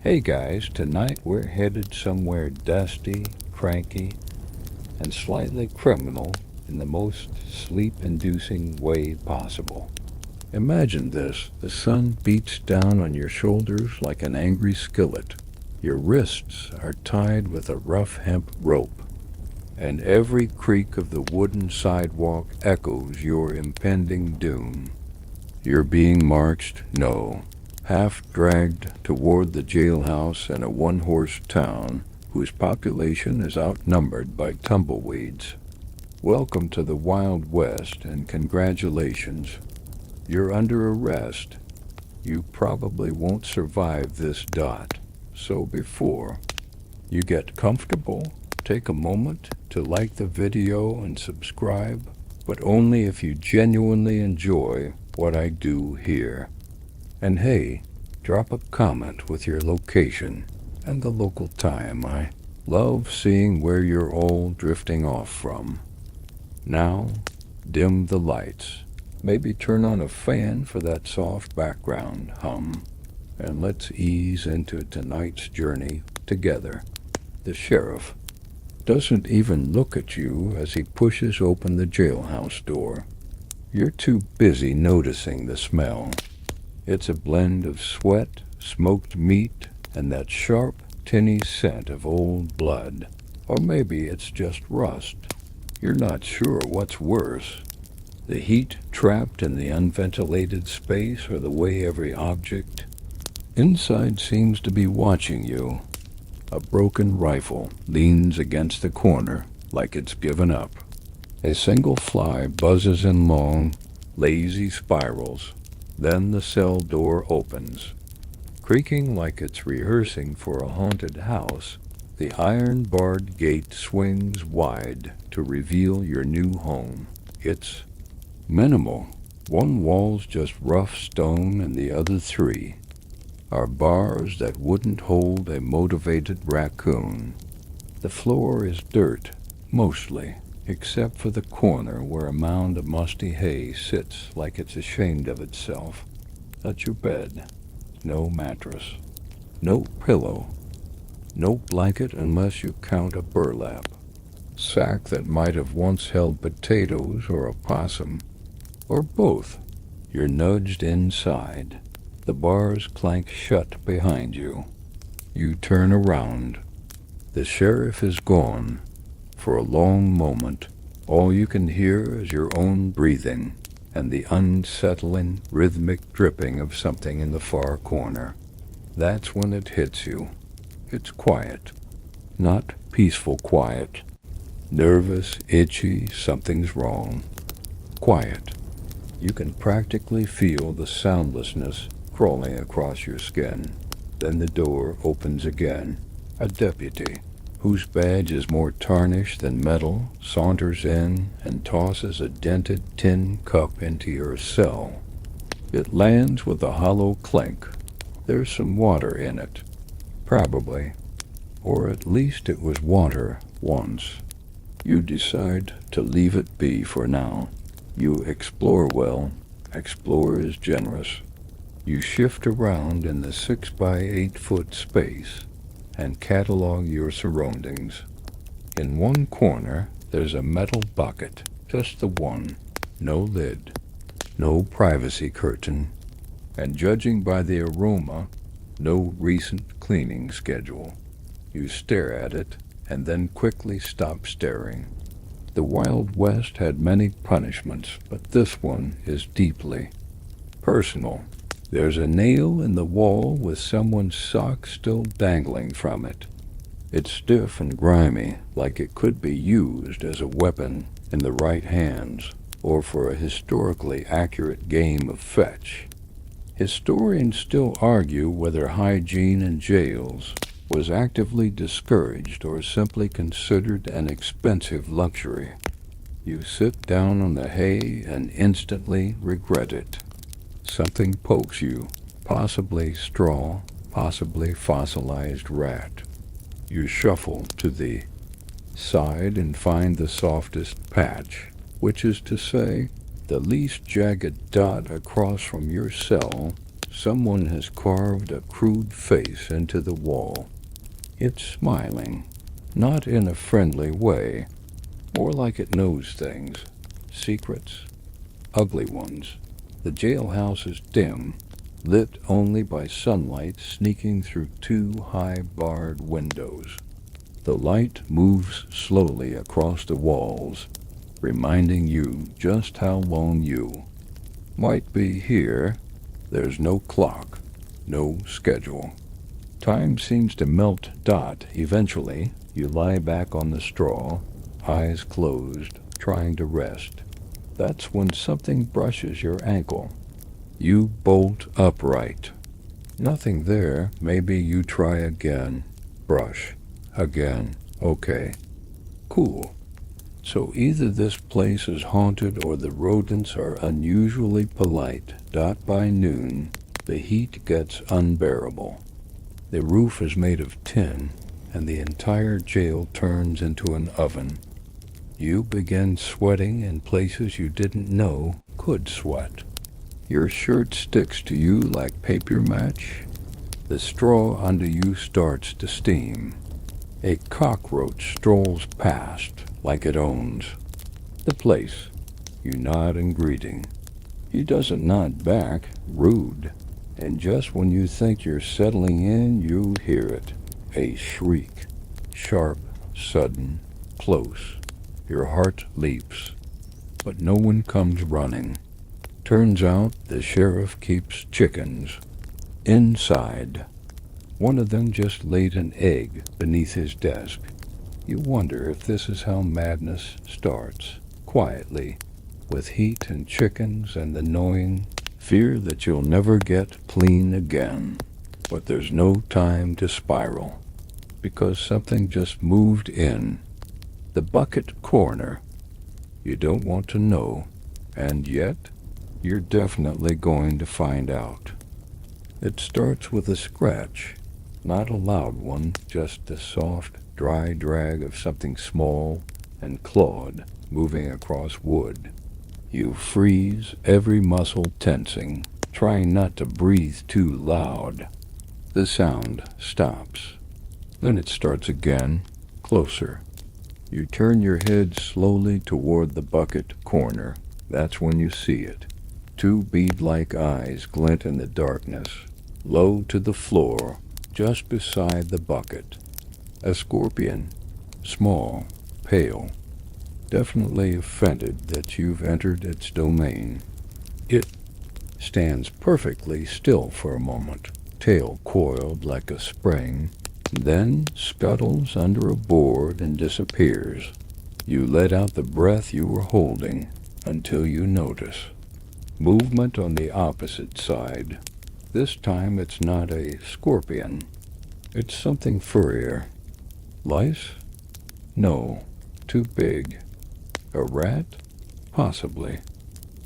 Hey guys, tonight we're headed somewhere dusty, cranky, and slightly criminal in the most sleep-inducing way possible. Imagine this. The sun beats down on your shoulders like an angry skillet. Your wrists are tied with a rough hemp rope, and every creak of the wooden sidewalk echoes your impending doom. You're being marched, no, half-dragged toward the jailhouse in a one-horse town whose population is outnumbered by tumbleweeds. Welcome to the Wild West, and congratulations. You're under arrest. You probably won't survive this dot. So before you get comfortable, take a moment to like the video and subscribe, but only if you genuinely enjoy what I do here. And hey, drop a comment with your location and the local time. I love seeing where you're all drifting off from. Now, dim the lights. Maybe turn on a fan for that soft background hum. And let's ease into tonight's journey together. The sheriff doesn't even look at you as he pushes open the jailhouse door. You're too busy noticing the smell. It's a blend of sweat, smoked meat, and that sharp, tinny scent of old blood. Or maybe it's just rust. You're not sure what's worse. The heat trapped in the unventilated space, or the way every object inside seems to be watching you. A broken rifle leans against the corner like it's given up. A single fly buzzes in long, lazy spirals. Then the cell door opens. Creaking like it's rehearsing for a haunted house, the iron-barred gate swings wide to reveal your new home. It's minimal. One wall's just rough stone, and the other three are bars that wouldn't hold a motivated raccoon. The floor is dirt, mostly, except for the corner where a mound of musty hay sits like it's ashamed of itself. That's your bed. No mattress. No pillow. No blanket unless you count a burlap sack that might have once held potatoes or a possum. Or both. You're nudged inside. The bars clank shut behind you. You turn around. The sheriff is gone. For a long moment, all you can hear is your own breathing and the unsettling, rhythmic dripping of something in the far corner. That's when it hits you. It's quiet. Not peaceful quiet. Nervous, itchy, something's wrong. Quiet. You can practically feel the soundlessness crawling across your skin. Then the door opens again. A deputy, whose badge is more tarnished than metal, saunters in and tosses a dented tin cup into your cell. It lands with a hollow clink. There's some water in it. Probably. Or at least it was water once. You decide to leave it be for now. You explore well. Explore is generous. You shift around in the 6-by-8-foot space and catalog your surroundings. In one corner, there's a metal bucket, just the one. No lid. No privacy curtain. And judging by the aroma, no recent cleaning schedule. You stare at it and then quickly stop staring. The Wild West had many punishments, but this one is deeply personal. There's a nail in the wall with someone's sock still dangling from it. It's stiff and grimy, like it could be used as a weapon in the right hands, or for a historically accurate game of fetch. Historians still argue whether hygiene in jails was actively discouraged or simply considered an expensive luxury. You sit down on the hay and instantly regret it. Something pokes you, possibly straw, possibly fossilized rat. You shuffle to the side and find the softest patch, which is to say, the least jagged dot across from your cell someone has carved a crude face into the wall. It's smiling, not in a friendly way, more like it knows things, secrets, ugly ones. The jailhouse is dim, lit only by sunlight sneaking through two high barred windows. The light moves slowly across the walls, reminding you just how long you might be here. There's no clock, no schedule. Time seems to melt. Eventually, you lie back on the straw, eyes closed, trying to rest. That's when something brushes your ankle. You bolt upright. Nothing there. Maybe you try again. Brush. Again. Okay. Cool. So either this place is haunted or the rodents are unusually polite. By noon, the heat gets unbearable. The roof is made of tin, and the entire jail turns into an oven. You begin sweating in places you didn't know could sweat. Your shirt sticks to you like paper match. The straw under you starts to steam. A cockroach strolls past like it owns the place. You nod in greeting. He doesn't nod back, rude. And just when you think you're settling in, you hear it. A shriek. Sharp, sudden, close. Your heart leaps. But no one comes running. Turns out the sheriff keeps chickens. Inside. One of them just laid an egg beneath his desk. You wonder if this is how madness starts. Quietly. With heat and chickens and the gnawing fear that you'll never get clean again. But there's no time to spiral, because something just moved in. The bucket corner. You don't want to know, and yet you're definitely going to find out. It starts with a scratch, not a loud one, just a soft, dry drag of something small and clawed moving across wood. You freeze, every muscle tensing, trying not to breathe too loud. The sound stops. Then it starts again, closer. You turn your head slowly toward the bucket corner. That's when you see it. Two bead-like eyes glint in the darkness, low to the floor, just beside the bucket. A scorpion, small, pale, definitely offended that you've entered its domain. It stands perfectly still for a moment, tail coiled like a spring, then scuttles under a board and disappears. You let out the breath you were holding until you notice movement on the opposite side. This time it's not a scorpion. It's something furrier. Lice? No, too big. A rat? Possibly,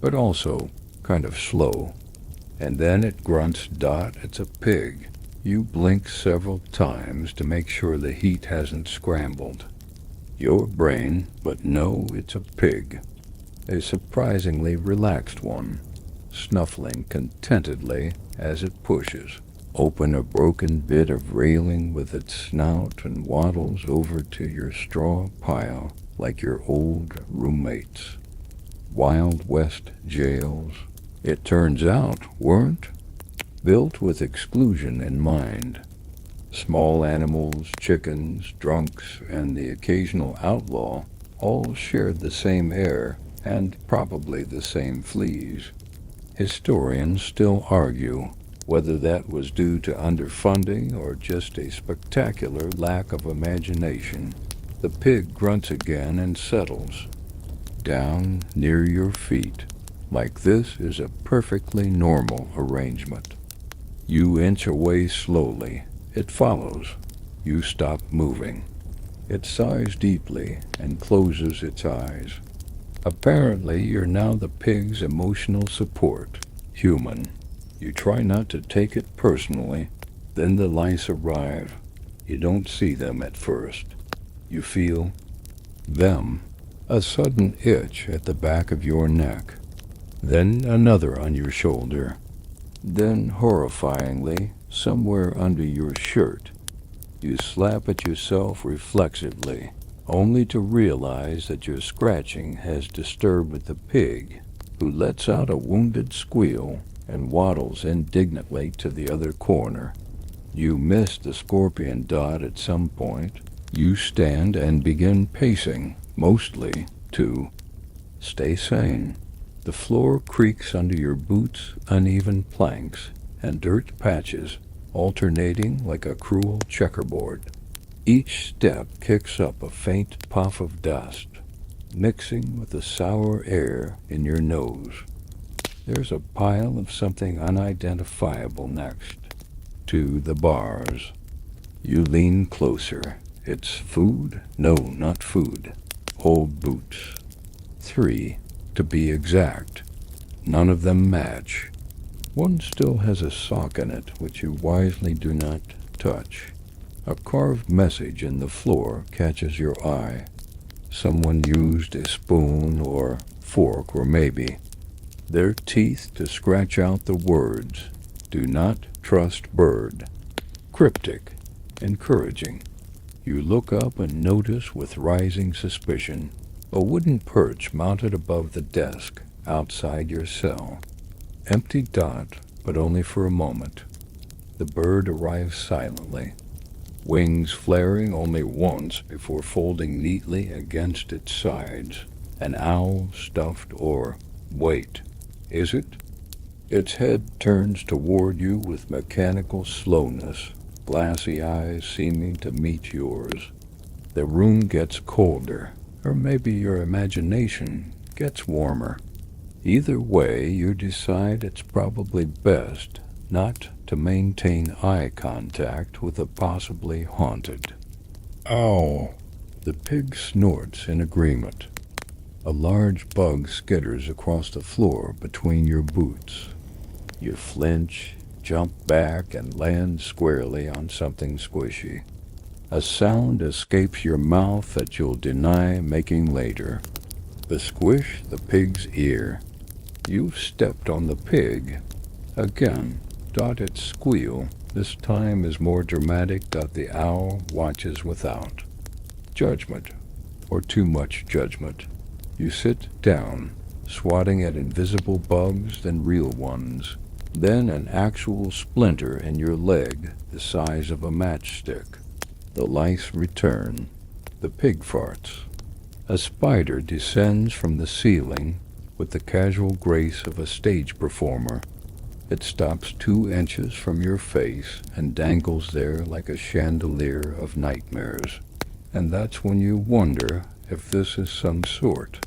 but also kind of slow. And then it grunts. It's a pig. You blink several times to make sure the heat hasn't scrambled your brain, but no, it's a pig. A surprisingly relaxed one, snuffling contentedly as it pushes open a broken bit of railing with its snout and waddles over to your straw pile like your old roommates. Wild West jails, it turns out, weren't built with exclusion in mind. Small animals, chickens, drunks, and the occasional outlaw all shared the same air and probably the same fleas. Historians still argue whether that was due to underfunding or just a spectacular lack of imagination. The pig grunts again and settles down near your feet, like this is a perfectly normal arrangement. You inch away slowly. It follows. You stop moving. It sighs deeply and closes its eyes. Apparently, you're now the pig's emotional support, human. You try not to take it personally. Then the lice arrive. You don't see them at first. You feel them. A sudden itch at the back of your neck. Then another on your shoulder. Then, horrifyingly, somewhere under your shirt, you slap at yourself reflexively, only to realize that your scratching has disturbed the pig, who lets out a wounded squeal and waddles indignantly to the other corner. You miss the scorpion dot at some point. You stand and begin pacing, mostly to stay sane. The floor creaks under your boots, uneven planks, and dirt patches, alternating like a cruel checkerboard. Each step kicks up a faint puff of dust, mixing with the sour air in your nose. There's a pile of something unidentifiable next to the bars. You lean closer. It's food? No, not food. Old boots. 3, to be exact. None of them match. One still has a sock in it, which you wisely do not touch. A carved message in the floor catches your eye. Someone used a spoon or fork, or maybe their teeth, to scratch out the words, "Do not trust bird." Cryptic, encouraging. You look up and notice with rising suspicion a wooden perch mounted above the desk outside your cell. Empty dot, but only for a moment. The bird arrives silently, wings flaring only once before folding neatly against its sides. An owl stuffed, or, wait, is it? Its head turns toward you with mechanical slowness, glassy eyes seeming to meet yours. The room gets colder, or maybe your imagination gets warmer. Either way, you decide it's probably best not to maintain eye contact with the possibly haunted. Ow! The pig snorts in agreement. A large bug skitters across the floor between your boots. You flinch, jump back, and land squarely on something squishy. A sound escapes your mouth that you'll deny making later. The squish, the pig's ear. You've stepped on the pig. Again, its squeal, this time is more dramatic that the owl watches without. Judgment, or too much judgment. You sit down, swatting at invisible bugs, then real ones. Then an actual splinter in your leg, the size of a matchstick. The lice return. The pig farts. A spider descends from the ceiling with the casual grace of a stage performer. It stops 2 inches from your face and dangles there like a chandelier of nightmares. And that's when you wonder if this is some sort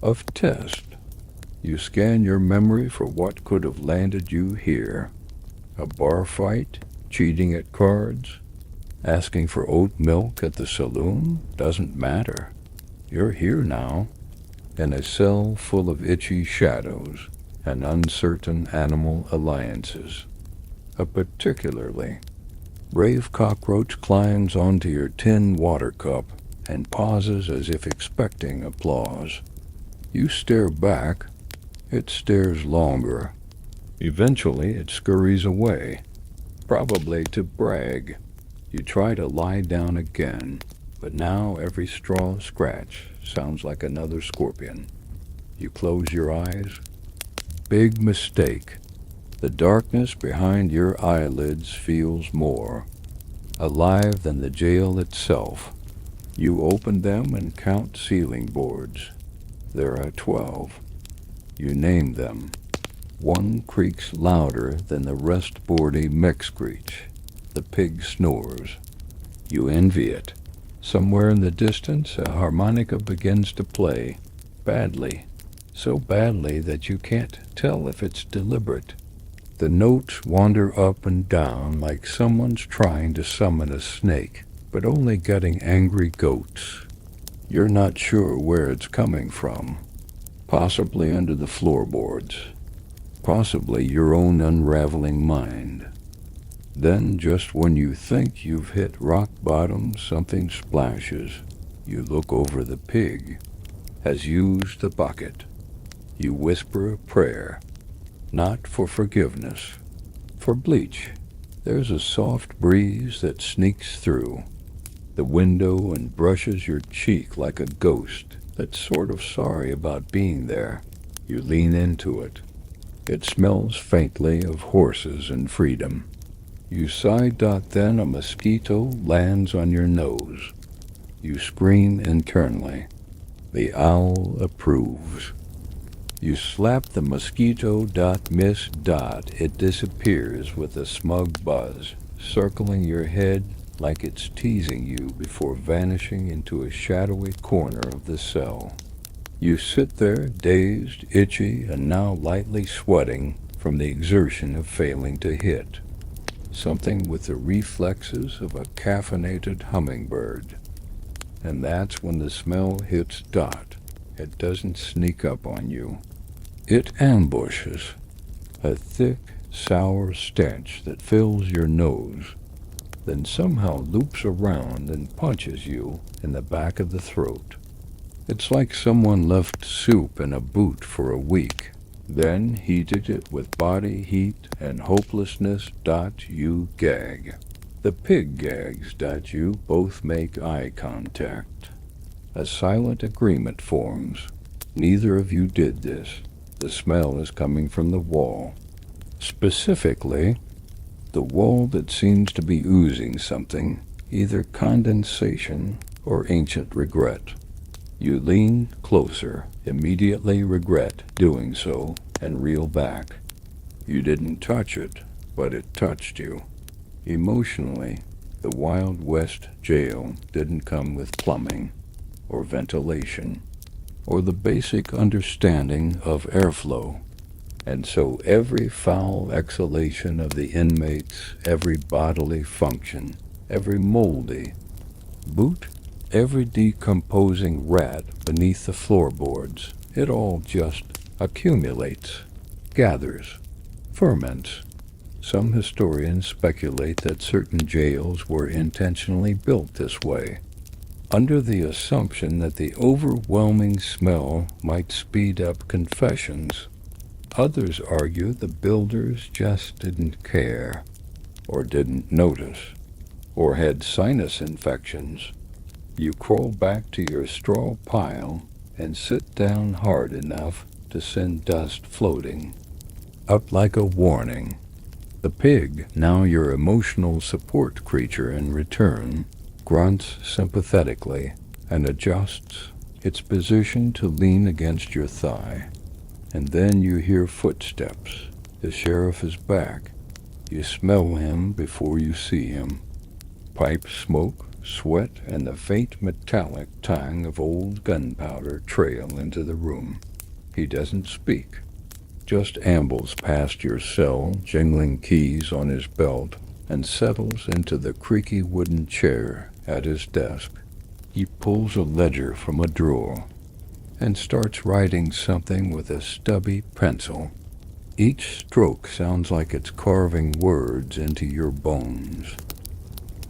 of test. You scan your memory for what could have landed you here. A bar fight? Cheating at cards? Asking for oat milk at the saloon? Doesn't matter. You're here now, in a cell full of itchy shadows and uncertain animal alliances. A particularly brave cockroach climbs onto your tin water cup and pauses as if expecting applause. You stare back. It stares longer. Eventually it scurries away, probably to brag. You try to lie down again, but now every straw scratch sounds like another scorpion. You close your eyes. Big mistake. The darkness behind your eyelids feels more alive than the jail itself. You open them and count ceiling boards. There are 12. You name them. One creaks louder than the rest-boardy mech screech. The pig snores. You envy it. Somewhere in the distance, a harmonica begins to play, badly. So badly that you can't tell if it's deliberate. The notes wander up and down like someone's trying to summon a snake, but only getting angry goats. You're not sure where it's coming from. Possibly under the floorboards. Possibly your own unraveling mind. Then, just when you think you've hit rock bottom, something splashes. You look over. The pig has used the bucket. You whisper a prayer, not for forgiveness, For bleach, there's a soft breeze that sneaks through the window and brushes your cheek like a ghost that's sort of sorry about being there. You lean into it. It smells faintly of horses and freedom. You sigh. Then a mosquito lands on your nose. You scream internally. The owl approves. You slap the mosquito. Miss. It disappears with a smug buzz, circling your head like it's teasing you before vanishing into a shadowy corner of the cell. You sit there, dazed, itchy, and now lightly sweating from the exertion of failing to hit something with the reflexes of a caffeinated hummingbird. And that's when the smell hits. It doesn't sneak up on you. It ambushes, a thick, sour stench that fills your nose, then somehow loops around and punches you in the back of the throat. It's like someone left soup in a boot for a week, then heated it with body heat and hopelessness. You gag. The pig gags. You both make eye contact. A silent agreement forms. Neither of you did this. The smell is coming from the wall. Specifically, the wall that seems to be oozing something, either condensation or ancient regret. You lean closer, immediately regret doing so, and reel back. You didn't touch it, but it touched you. Emotionally, the Wild West jail didn't come with plumbing, or ventilation, or the basic understanding of airflow. And so every foul exhalation of the inmates, every bodily function, every moldy boot, every decomposing rat beneath the floorboards, it all just accumulates, gathers, ferments. Some historians speculate that certain jails were intentionally built this way, under the assumption that the overwhelming smell might speed up confessions. Others argue the builders just didn't care, or didn't notice, or had sinus infections. You crawl back to your straw pile and sit down hard enough to send dust floating up like a warning. The pig, now your emotional support creature in return, grunts sympathetically and adjusts its position to lean against your thigh. And then you hear footsteps. The sheriff is back. You smell him before you see him. Pipe smoke, sweat, and the faint metallic tang of old gunpowder trail into the room. He doesn't speak, just ambles past your cell, jingling keys on his belt, and settles into the creaky wooden chair at his desk. He pulls a ledger from a drawer and starts writing something with a stubby pencil. Each stroke sounds like it's carving words into your bones.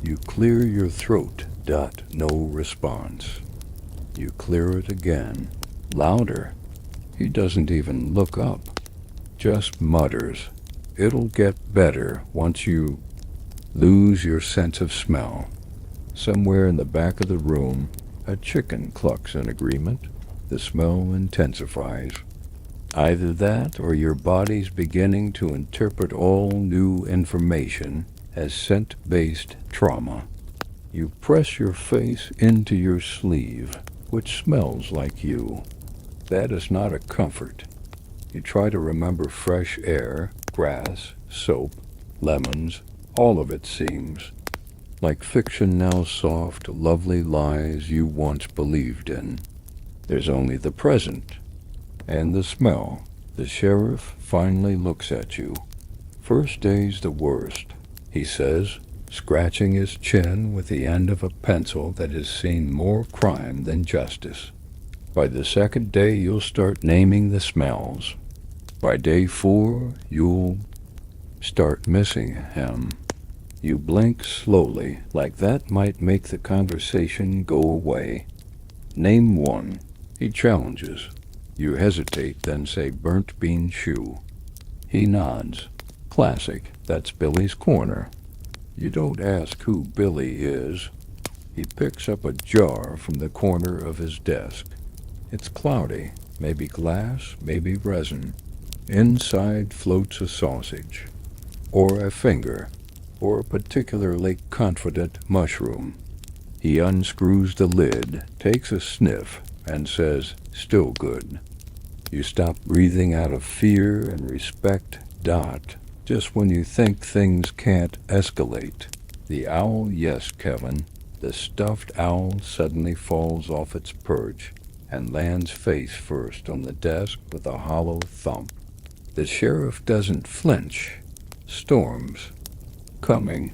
You clear your throat. No response. You clear it again, louder. He doesn't even look up, just mutters. It'll get better once you lose your sense of smell. Somewhere in the back of the room, a chicken clucks in agreement. The smell intensifies. Either that or your body's beginning to interpret all new information as scent-based trauma. You press your face into your sleeve, which smells like you. That is not a comfort. You try to remember fresh air, grass, soap, lemons. All of it seems like fiction now, soft, lovely lies you once believed in. There's only the present and the smell. The sheriff finally looks at you. First day's the worst, he says, scratching his chin with the end of a pencil that has seen more crime than justice. By the second day, you'll start naming the smells. By day 4, you'll start missing him. You blink slowly, like that might make the conversation go away. Name one, he challenges. You hesitate, then say burnt bean shoe. He nods. Classic. That's Billy's corner. You don't ask who Billy is. He picks up a jar from the corner of his desk. It's cloudy, maybe glass, maybe resin. Inside floats a sausage, or a finger, or a particularly confident mushroom. He unscrews the lid, takes a sniff, and says, "Still good." You stop breathing out of fear and respect Dot just when you think things can't escalate. The owl, yes, Kevin. The stuffed owl suddenly falls off its perch and lands face first on the desk with a hollow thump. The sheriff doesn't flinch. Storms. "Coming,"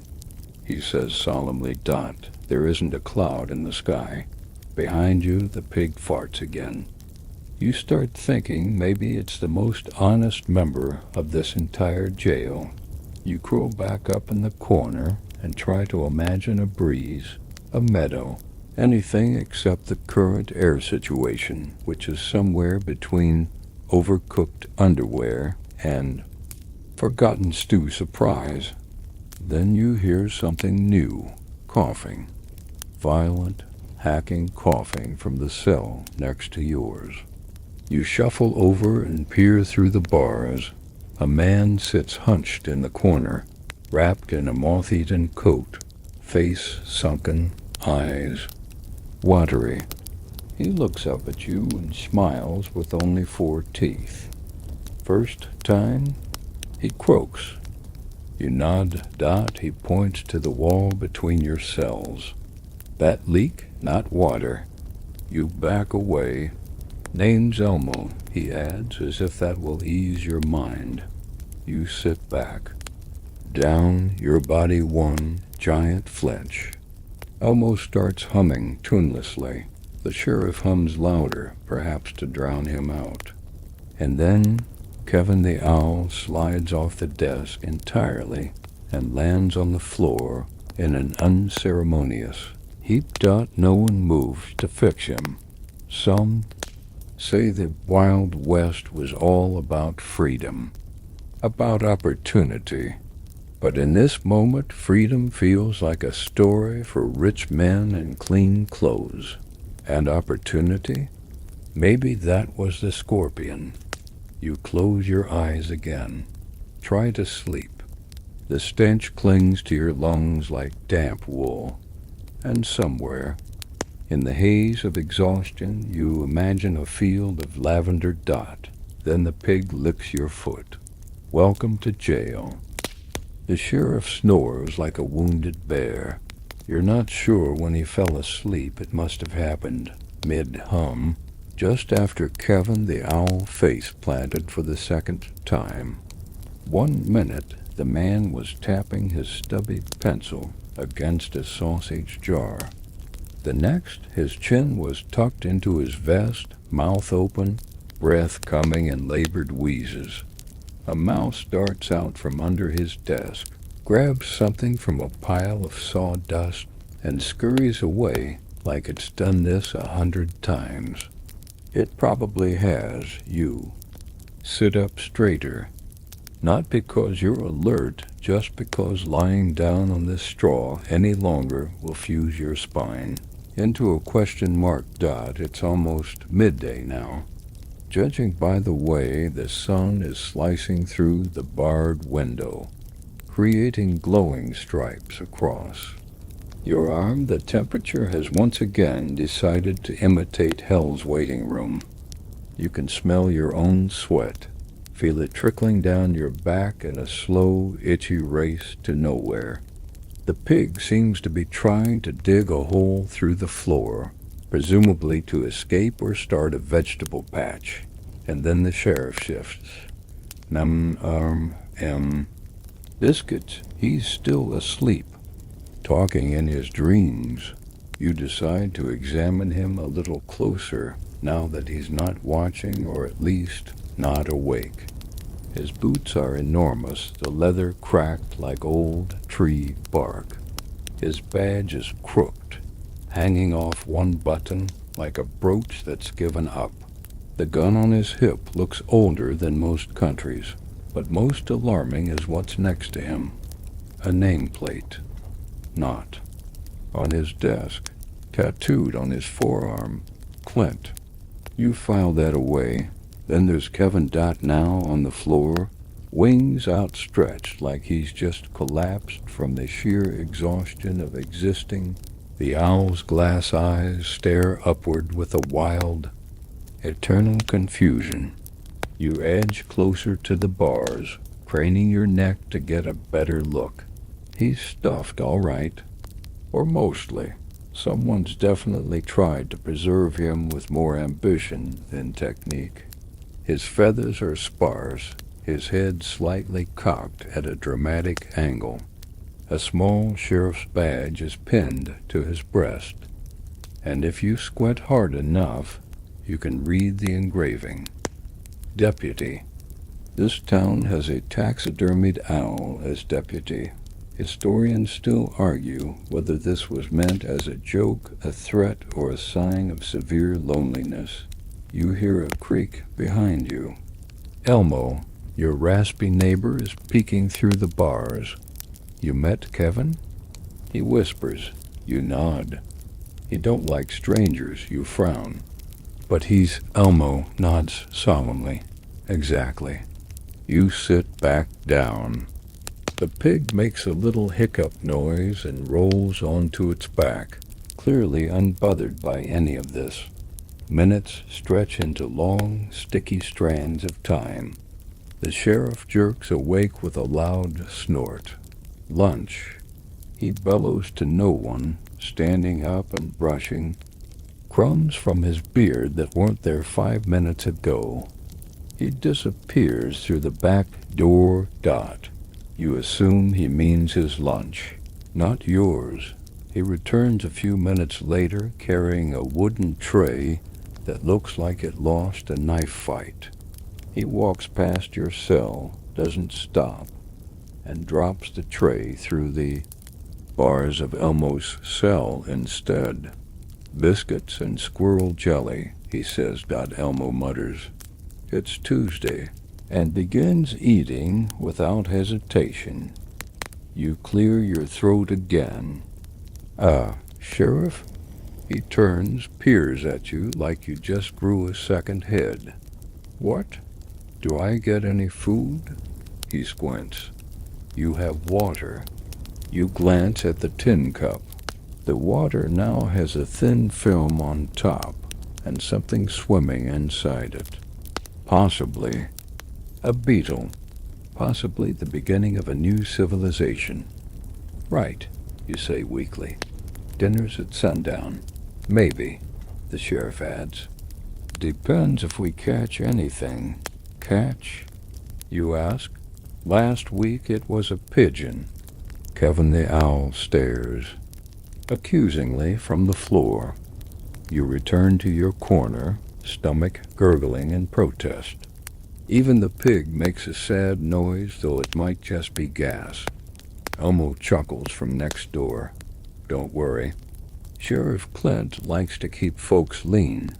he says solemnly. Dot, there isn't a cloud in the sky. Behind you, the pig farts again. You start thinking maybe it's the most honest member of this entire jail. You curl back up in the corner and try to imagine a breeze, a meadow, anything except the current air situation, which is somewhere between overcooked underwear and forgotten stew surprise. Then you hear something new, coughing. Violent, hacking coughing from the cell next to yours. You shuffle over and peer through the bars. A man sits hunched in the corner, wrapped in a moth-eaten coat, face sunken, eyes watery. He looks up at you and smiles with only 4 teeth. "First time?" He croaks. You nod. Dot, he points to the wall between your cells. "That leak, not water." You back away. "Name's Elmo," he adds, as if that will ease your mind. You sit back. Down your body one giant flinch. Elmo starts humming tunelessly. The sheriff hums louder, perhaps to drown him out. And then Kevin the owl slides off the desk entirely and lands on the floor in an unceremonious heap. Dot, no one moves to fix him. Some say the Wild West was all about freedom, about opportunity. But in this moment, freedom feels like a story for rich men and clean clothes. And opportunity? Maybe that was the scorpion. You close your eyes again. Try to sleep. The stench clings to your lungs like damp wool. And somewhere, in the haze of exhaustion, you imagine a field of lavender. Dot. Then the pig licks your foot. Welcome to jail. The sheriff snores like a wounded bear. You're not sure when he fell asleep. It must have happened mid-hum, just after Kevin the owl face planted for the second time. 1 minute, the man was tapping his stubby pencil against a sausage jar. The next, his chin was tucked into his vest, mouth open, breath coming in labored wheezes. A mouse darts out from under his desk, grabs something from a pile of sawdust, and scurries away like it's done this 100 times. It probably has. You sit up straighter, not because you're alert, just because lying down on this straw any longer will fuse your spine into a question mark. Dot, it's almost midday now. Judging by the way the sun is slicing through the barred window, creating glowing stripes across your arm, the temperature has once again decided to imitate hell's waiting room. You can smell your own sweat, feel it trickling down your back in a slow, itchy race to nowhere. The pig seems to be trying to dig a hole through the floor, presumably to escape or start a vegetable patch. And then the sheriff shifts. Biscuits, he's still asleep, talking in his dreams. You decide to examine him a little closer now that he's not watching, or at least not awake. His boots are enormous, the leather cracked like old tree bark. His badge is crooked, hanging off one button like a brooch that's given up. The gun on his hip looks older than most countries. But most alarming is what's next to him. A nameplate. Not. On his desk. Tattooed on his forearm. Clint. You file that away. Then there's Kevin Now on the floor, wings outstretched like he's just collapsed from the sheer exhaustion of existing. The owl's glass eyes stare upward with a wild, eternal confusion. You edge closer to the bars, craning your neck to get a better look. He's stuffed, all right. Or mostly. Someone's definitely tried to preserve him with more ambition than technique. His feathers are sparse, his head slightly cocked at a dramatic angle. A small sheriff's badge is pinned to his breast, and if you squint hard enough, you can read the engraving. Deputy. This town has a taxidermied owl as deputy. Historians still argue whether this was meant as a joke, a threat, or a sign of severe loneliness. You hear a creak behind you. Elmo, your raspy neighbor, is peeking through the bars. You met Kevin? He whispers. You nod. You don't like strangers, you frown. But he's Elmo nods solemnly. Exactly. You sit back down. The pig makes a little hiccup noise and rolls onto its back, clearly unbothered by any of this. Minutes stretch into long, sticky strands of time. The sheriff jerks awake with a loud snort. Lunch. He bellows to no one, standing up and brushing. Crumbs from his beard that weren't there 5 minutes ago. He disappears through the back door. You assume he means his lunch, not yours. He returns a few minutes later carrying a wooden tray that looks like it lost a knife fight. He walks past your cell, doesn't stop, and drops the tray through the bars of Elmo's cell instead. Biscuits and squirrel jelly, he says. Elmo mutters. It's Tuesday, and begins eating without hesitation. You clear your throat again. Sheriff? He turns, peers at you like you just grew a second head. What? Do I get any food? He squints. You have water. You glance at the tin cup. The water now has a thin film on top and something swimming inside it. Possibly a beetle. Possibly the beginning of a new civilization. Right, you say weakly. Dinner's at sundown. Maybe, the sheriff adds. Depends if we catch anything. Catch? You ask. Last week it was a pigeon. Kevin the owl stares accusingly from the floor. You return to your corner, stomach gurgling in protest. Even the pig makes a sad noise, though it might just be gas. Elmo chuckles from next door. Don't worry. Sheriff Clint likes to keep folks lean.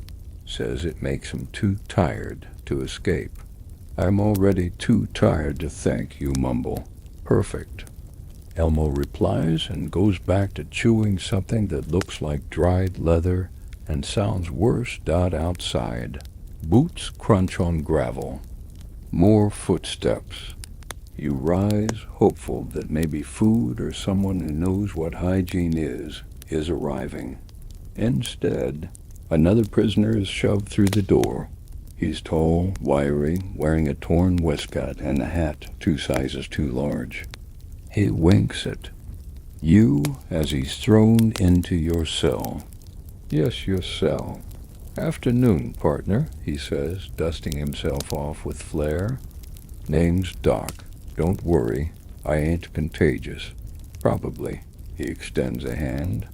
Says it makes him too tired to escape. I'm already too tired to think, you mumble. Perfect. Elmo replies and goes back to chewing something that looks like dried leather and sounds worse. Outside. Boots crunch on gravel. More footsteps. You rise, hopeful that maybe food or someone who knows what hygiene is arriving. Instead, another prisoner is shoved through the door. He's tall, wiry, wearing a torn waistcoat and a hat 2 sizes too large. He winks at you as he's thrown into your cell. Yes, your cell. Afternoon, partner, he says, dusting himself off with flair. Name's Doc. Don't worry, I ain't contagious. Probably. He extends a hand.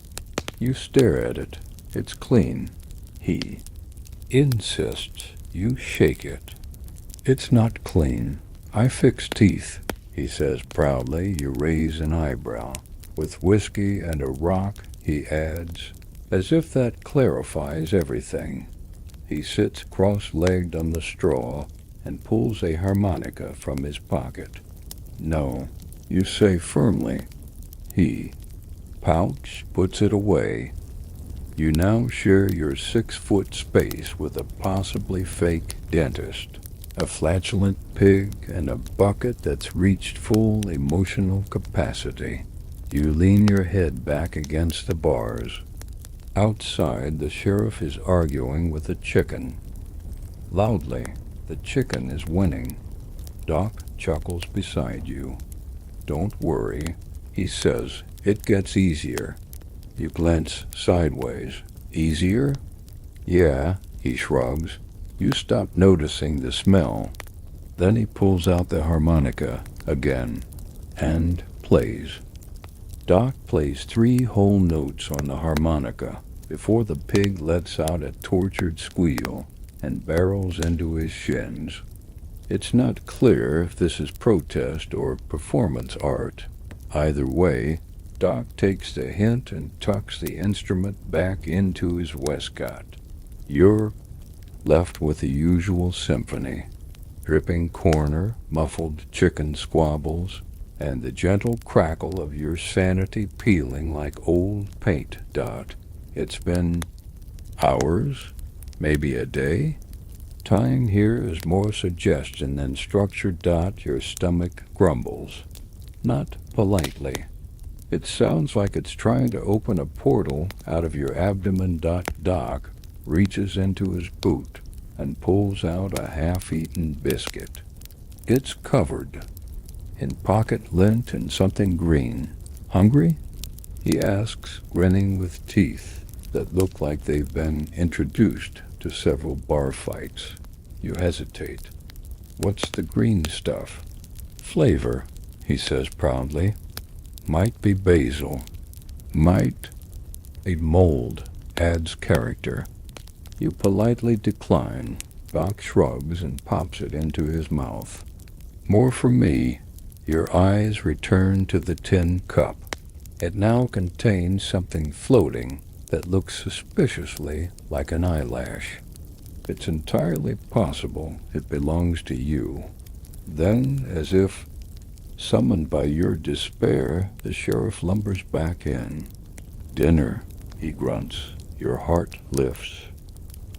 You stare at it. It's clean. He insists. You shake it. It's not clean. I fix teeth, he says proudly. You raise an eyebrow. With whiskey and a rock, he adds, as if that clarifies everything. He sits cross-legged on the straw and pulls a harmonica from his pocket. No, you say firmly. He pouts, puts it away. You now share your 6-foot space with a possibly fake dentist, a flatulent pig, and a bucket that's reached full emotional capacity. You lean your head back against the bars. Outside, the sheriff is arguing with a chicken. Loudly, the chicken is winning. Doc chuckles beside you. Don't worry, he says. It gets easier. You glance sideways. Easier? Yeah, he shrugs. You stop noticing the smell. Then he pulls out the harmonica again and plays. Doc plays 3 whole notes on the harmonica before the pig lets out a tortured squeal and barrels into his shins. It's not clear if this is protest or performance art. Either way, Doc takes the hint and tucks the instrument back into his waistcoat. You're left with the usual symphony. Dripping corner, muffled chicken squabbles, and the gentle crackle of your sanity peeling like old paint. Dot. It's been hours, maybe a day. Time here is more suggestion than structure. Dot. Your stomach grumbles. Not politely. It sounds like it's trying to open a portal out of your abdomen. Doc reaches into his boot and pulls out a half-eaten biscuit. It's covered in pocket lint and something green. Hungry? He asks, grinning with teeth that look like they've been introduced to several bar fights. You hesitate. What's the green stuff? Flavor, he says proudly. Might be basil. Might. A mold adds character. You politely decline. Doc shrugs and pops it into his mouth. More for me. Your eyes return to the tin cup. It now contains something floating that looks suspiciously like an eyelash. It's entirely possible it belongs to you. Then, as if summoned by your despair, the sheriff lumbers back in. Dinner, he grunts. Your heart lifts.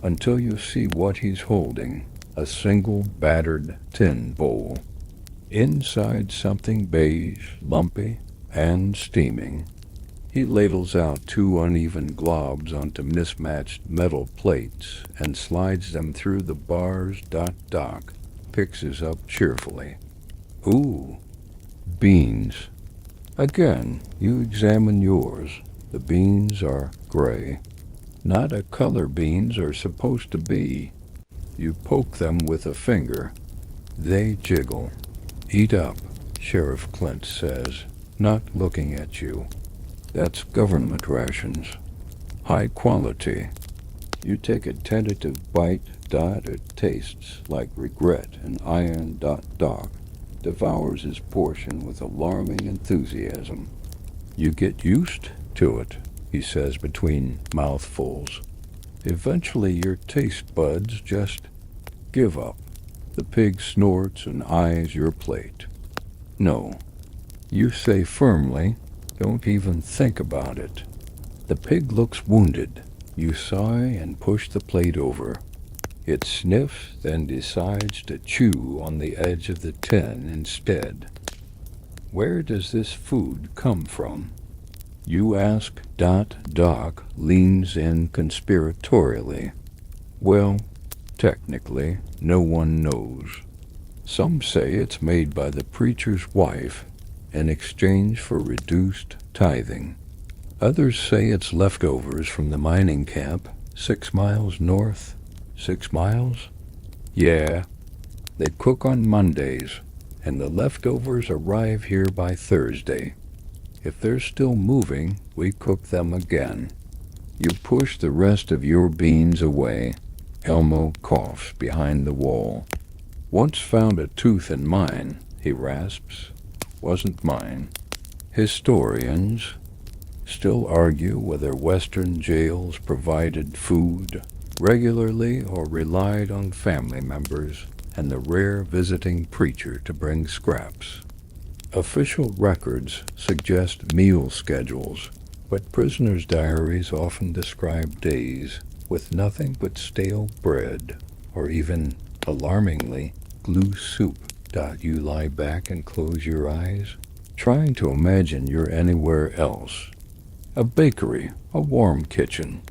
Until you see what he's holding, a single battered tin bowl. Inside something beige, lumpy, and steaming. He ladles out 2 uneven globs onto mismatched metal plates and slides them through the bars. Doc picks his up cheerfully. Ooh, beans. Again, you examine yours. The beans are gray. Not a color beans are supposed to be. You poke them with a finger. They jiggle. Eat up, Sheriff Clint says, not looking at you. That's government rations. High quality. You take a tentative bite. It tastes like regret, and iron. Doc devours his portion with alarming enthusiasm. You get used to it, he says between mouthfuls. Eventually your taste buds just give up. The pig snorts and eyes your plate. No, you say firmly, don't even think about it. The pig looks wounded. You sigh and push the plate over. It sniffs, then decides to chew on the edge of the tin instead. Where does this food come from? You ask. Doc leans in conspiratorially. Well, technically, no one knows. Some say it's made by the preacher's wife in exchange for reduced tithing. Others say it's leftovers from the mining camp 6 miles north. 6 miles? Yeah. They cook on Mondays, and the leftovers arrive here by Thursday. If they're still moving, we cook them again. You push the rest of your beans away. Elmo coughs behind the wall. Once found a tooth in mine, he rasps. Wasn't mine. Historians still argue whether Western jails provided food regularly or relied on family members and the rare visiting preacher to bring scraps. Official records suggest meal schedules, but prisoners' diaries often describe days with nothing but stale bread, or even, alarmingly, glue soup. You lie back and close your eyes, trying to imagine you're anywhere else. A bakery, a warm kitchen,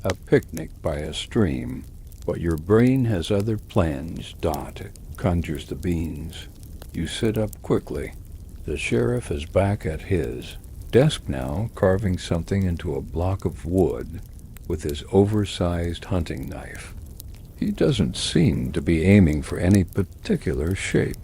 a picnic by a stream. But your brain has other plans. It conjures the beans. You sit up quickly. The sheriff is back at his desk now, carving something into a block of wood with his oversized hunting knife. He doesn't seem to be aiming for any particular shape,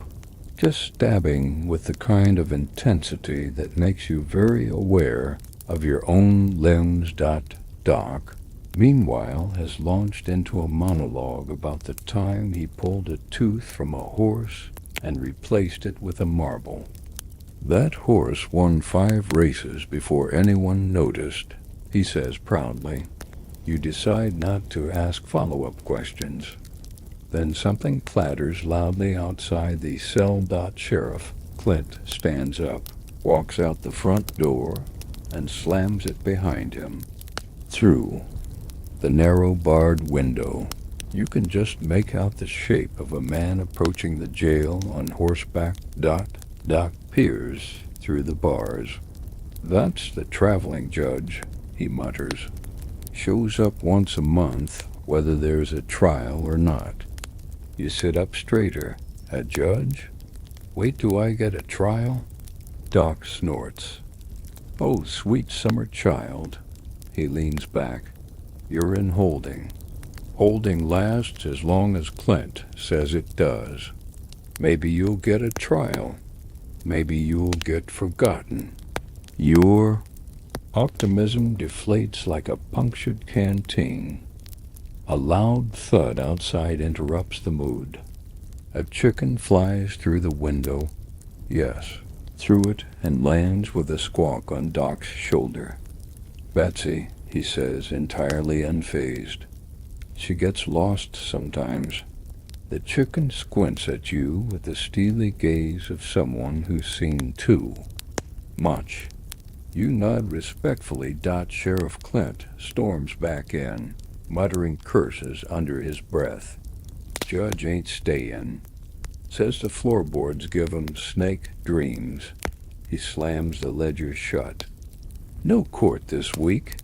just stabbing with the kind of intensity that makes you very aware of your own limbs. Doc, meanwhile, has launched into a monologue about the time he pulled a tooth from a horse and replaced it with a marble. That horse won 5 races before anyone noticed, he says proudly. You decide not to ask follow-up questions. Then something clatters loudly outside the cell. Sheriff Clint stands up, walks out the front door, and slams it behind him. Through the narrow barred window, you can just make out the shape of a man approaching the jail on horseback. Doc peers through the bars. That's the traveling judge, he mutters. Shows up once a month, whether there's a trial or not. You sit up straighter. A judge? Wait till I get a trial? Doc snorts. Oh, sweet summer child. He leans back. You're in holding. Holding lasts as long as Clint says it does. Maybe you'll get a trial. Maybe you'll get forgotten. Your optimism deflates like a punctured canteen. A loud thud outside interrupts the mood. A chicken flies through the window. Yes, through it, and lands with a squawk on Doc's shoulder. Betsy, he says, entirely unfazed. She gets lost sometimes. The chicken squints at you with the steely gaze of someone who's seen too much. You nod respectfully. Sheriff Clint storms back in, muttering curses under his breath. Judge ain't stayin'. Says the floorboards give him snake dreams. He slams the ledger shut. No court this week.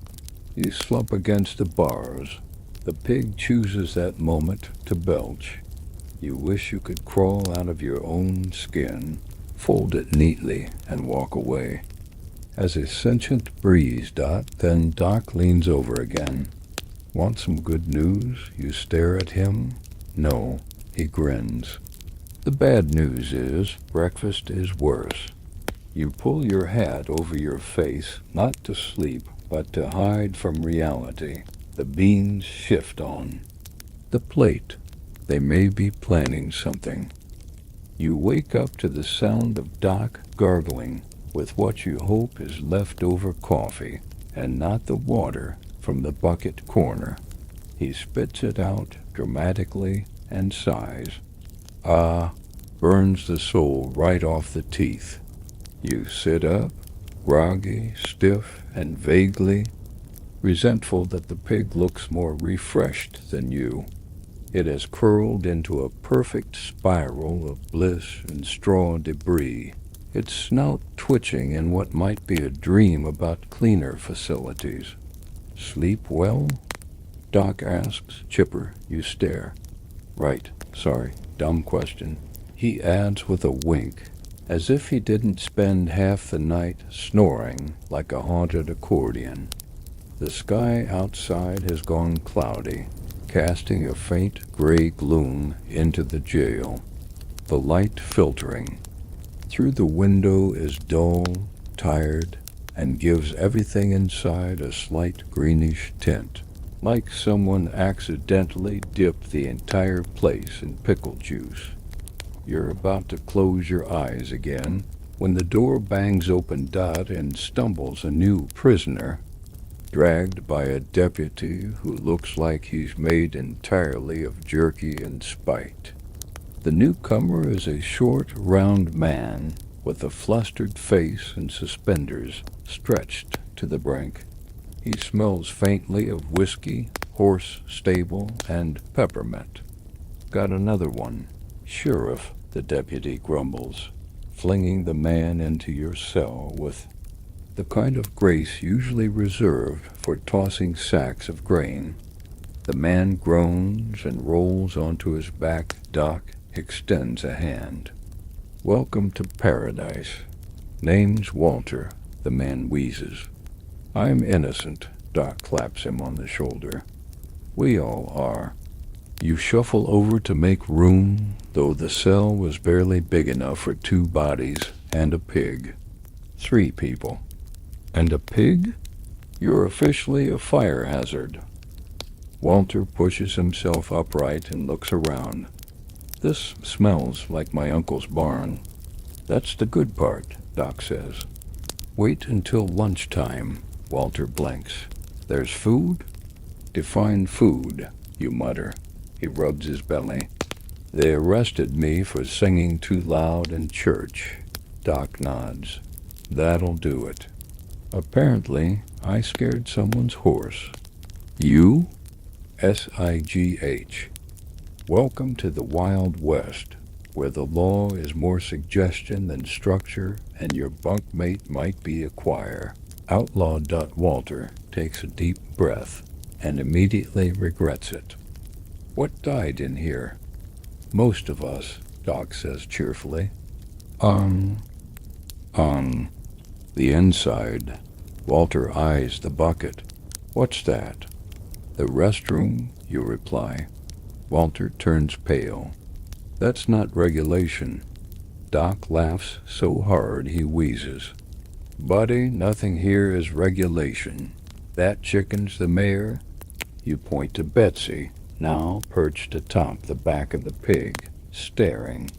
You slump against the bars. The pig chooses that moment to belch. You wish you could crawl out of your own skin, fold it neatly, and walk away. As a sentient breeze. Then Doc leans over again. Want some good news? You stare at him. No, he grins. The bad news is, breakfast is worse. You pull your hat over your face, not to sleep, but to hide from reality. The beans shift on the plate. They may be planning something. You wake up to the sound of Doc gargling with what you hope is leftover coffee, and not the water from the bucket corner. He spits it out dramatically and sighs. Ah, burns the soul right off the teeth. You sit up, groggy, stiff, and vaguely resentful that the pig looks more refreshed than you. It has curled into a perfect spiral of bliss and straw debris, its snout twitching in what might be a dream about cleaner facilities. Sleep well? Doc asks, chipper. You stare. Right, sorry, dumb question. He adds with a wink, as if he didn't spend half the night snoring like a haunted accordion. The sky outside has gone cloudy, casting a faint gray gloom into the jail. The light filtering through the window is dull, tired, and gives everything inside a slight greenish tint, like someone accidentally dipped the entire place in pickle juice. You're about to close your eyes again when the door bangs open. And stumbles a new prisoner, dragged by a deputy who looks like he's made entirely of jerky and spite. The newcomer is a short, round man with a flustered face and suspenders stretched to the brink. He smells faintly of whiskey, horse stable, and peppermint. Got another one. Sheriff, the deputy grumbles, flinging the man into your cell with the kind of grace usually reserved for tossing sacks of grain. The man groans and rolls onto his back. Doc extends a hand. Welcome to paradise. Name's Walter, the man wheezes. I'm innocent, Doc claps him on the shoulder. We all are. You shuffle over to make room, though the cell was barely big enough for 2 bodies and a pig. 3 people. And a pig? You're officially a fire hazard. Walter pushes himself upright and looks around. This smells like my uncle's barn. That's the good part, Doc says. Wait until lunchtime, Walter blinks. There's food? Define food, you mutter. He rubs his belly. They arrested me for singing too loud in church. Doc nods. That'll do it. Apparently, I scared someone's horse. You? SIGH. Welcome to the Wild West, where the law is more suggestion than structure and your bunkmate might be a choir. Outlaw. Walter takes a deep breath and immediately regrets it. What died in here? Most of us, Doc says cheerfully. On the inside. Walter eyes the bucket. What's that? The restroom, you reply. Walter turns pale. That's not regulation. Doc laughs so hard he wheezes. Buddy, nothing here is regulation. That chicken's the mayor. You point to Betsy, now perched atop the back of the pig, staring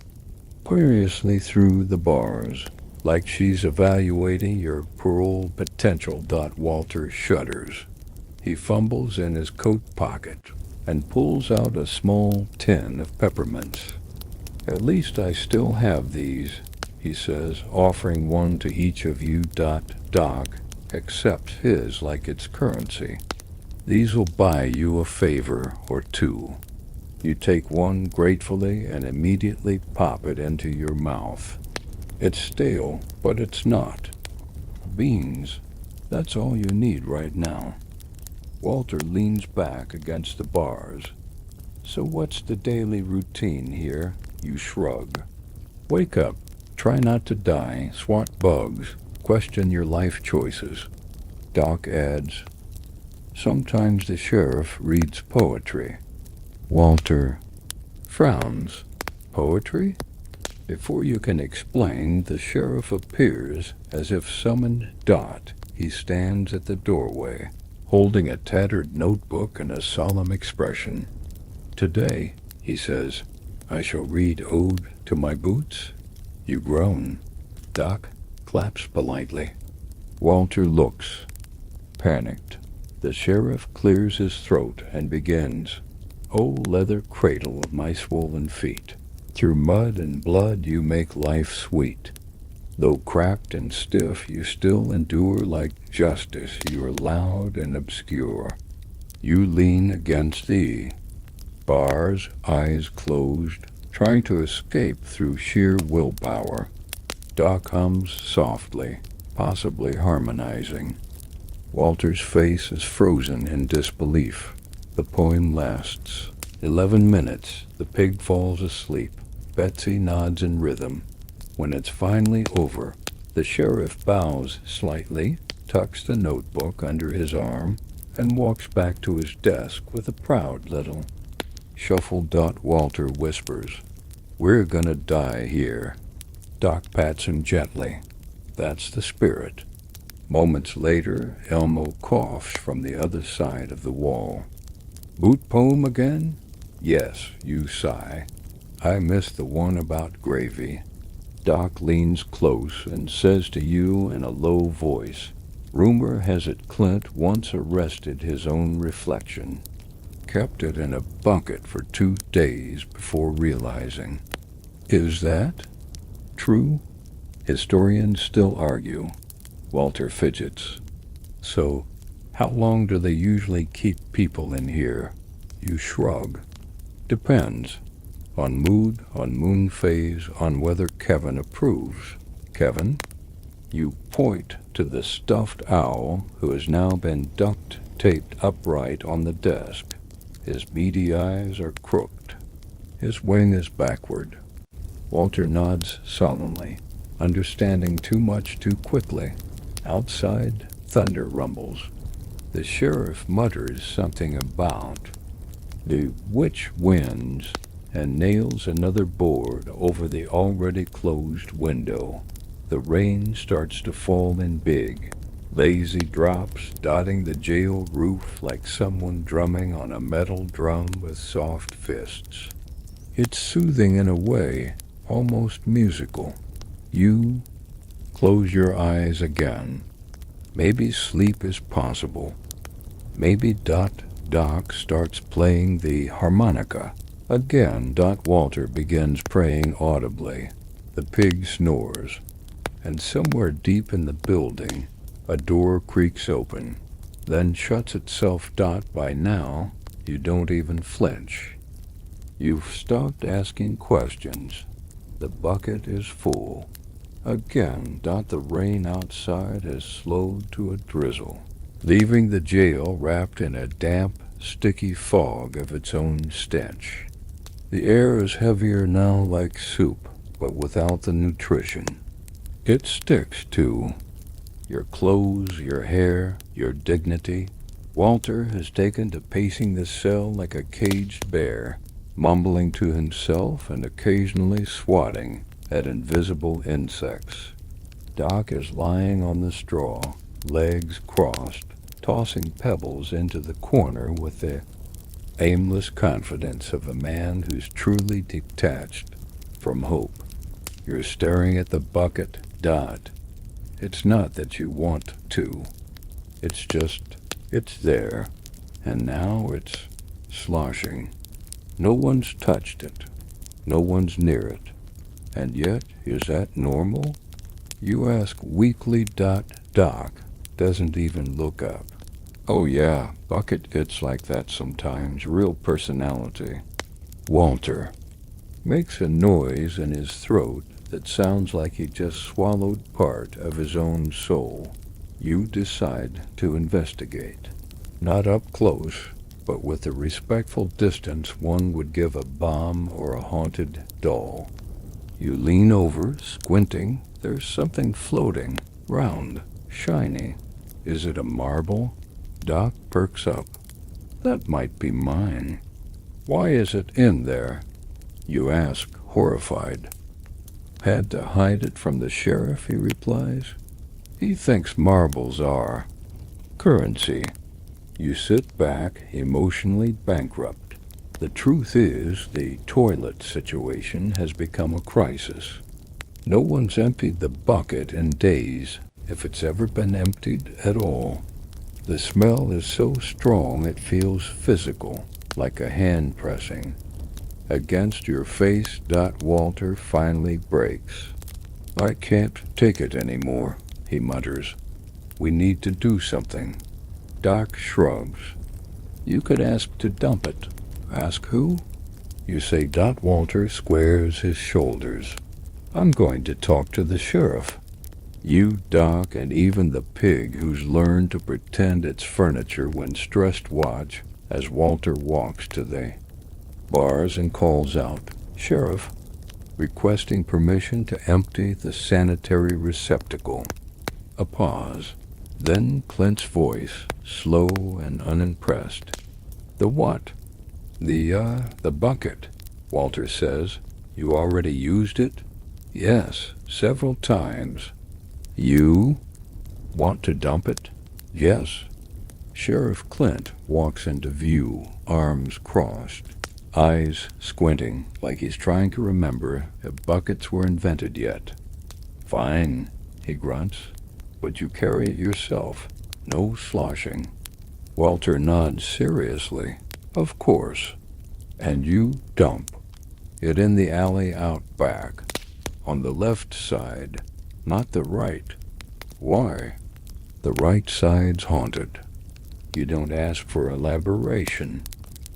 curiously through the bars, like she's evaluating your parole potential. Walter shudders. He fumbles in his coat pocket and pulls out a small tin of peppermints. At least I still have these, he says, offering one to each of you. Doc accepts his like it's currency. These'll buy you a favor or 2. You take one gratefully and immediately pop it into your mouth. It's stale, but it's not. Beans, that's all you need right now. Walter leans back against the bars. So what's the daily routine here? You shrug. Wake up, try not to die, swat bugs, question your life choices. Doc adds, sometimes the sheriff reads poetry. Walter frowns. Poetry? Before you can explain, the sheriff appears as if summoned. He stands at the doorway, holding a tattered notebook and a solemn expression. Today, he says, I shall read Ode to My Boots. You groan. Doc claps politely. Walter looks, panicked. The sheriff clears his throat and begins, O leather cradle of my swollen feet, through mud and blood you make life sweet. Though cracked and stiff, you still endure like justice. You are loud and obscure. You lean against thee. Bars, eyes closed, trying to escape through sheer willpower. Doc hums softly, possibly harmonizing. Walter's face is frozen in disbelief. The poem lasts 11 minutes. The pig falls asleep. Betsy nods in rhythm. When it's finally over, the sheriff bows slightly, tucks the notebook under his arm, and walks back to his desk with a proud little shuffle. Walter whispers, We're gonna die here. Doc pats him gently. That's the spirit. Moments later, Elmo coughs from the other side of the wall. Boot poem again? Yes, you sigh. I missed the one about gravy. Doc leans close and says to you in a low voice, Rumor has it Clint once arrested his own reflection. kept it in a bucket for 2 days before realizing. Is that true? Historians still argue. Walter fidgets. So, how long do they usually keep people in here? You shrug. Depends. On mood, on moon phase, on whether Kevin approves. Kevin? You point to the stuffed owl who has now been duct-taped upright on the desk. His beady eyes are crooked. His wing is backward. Walter nods solemnly, understanding too much too quickly. Outside, thunder rumbles. The sheriff mutters something about the witch wins and nails another board over the already closed window. The rain starts to fall in big, lazy drops dotting the jail roof like someone drumming on a metal drum with soft fists. It's soothing in a way, almost musical. You close your eyes again. Maybe sleep is possible. Maybe Doc starts playing the harmonica. Again, Walter begins praying audibly. The pig snores. And somewhere deep in the building, a door creaks open, then shuts itself. By now, you don't even flinch. You've stopped asking questions. The bucket is full. Again, the rain outside has slowed to a drizzle, leaving the jail wrapped in a damp, sticky fog of its own stench. The air is heavier now, like soup, but without the nutrition. It sticks, too. Your clothes, your hair, your dignity. Walter has taken to pacing the cell like a caged bear, mumbling to himself and occasionally swatting at invisible insects. Doc is lying on the straw, legs crossed, tossing pebbles into the corner with the aimless confidence of a man who's truly detached from hope. You're staring at the bucket. It's not that you want to. It's just, it's there. And now it's sloshing. No one's touched it. No one's near it. And yet, is that normal? You ask weakly. Doc doesn't even look up. Oh yeah, bucket gets like that sometimes. Real personality. Walter makes a noise in his throat that sounds like he just swallowed part of his own soul. You decide to investigate. Not up close, but with the respectful distance one would give a bomb or a haunted doll. You lean over, squinting. There's something floating, round, shiny. Is it a marble? Doc perks up. That might be mine. Why is it in there? You ask, horrified. Had to hide it from the sheriff, he replies. He thinks marbles are currency. You sit back, emotionally bankrupt. The truth is, the toilet situation has become a crisis. No one's emptied the bucket in days, if it's ever been emptied at all. The smell is so strong it feels physical, like a hand pressing. Against your face. Walter finally breaks. I can't take it anymore, he mutters. We need to do something. Doc shrugs. You could ask to dump it. Ask who? You say. Walter squares his shoulders. I'm going to talk to the sheriff. You, Doc, and even the pig who's learned to pretend it's furniture when stressed watch as Walter walks to the bars and calls out, Sheriff, requesting permission to empty the sanitary receptacle. A pause. Then Clint's voice, slow and unimpressed. The what? The bucket, Walter says. You already used it? Yes, several times. You want to dump it? Yes. Sheriff Clint walks into view, arms crossed, eyes squinting like he's trying to remember if buckets were invented yet. Fine, he grunts, but you carry it yourself. No sloshing. Walter nods seriously. Of course. And you dump it in the alley out back, on the left side, not the right. Why? The right side's haunted. You don't ask for elaboration.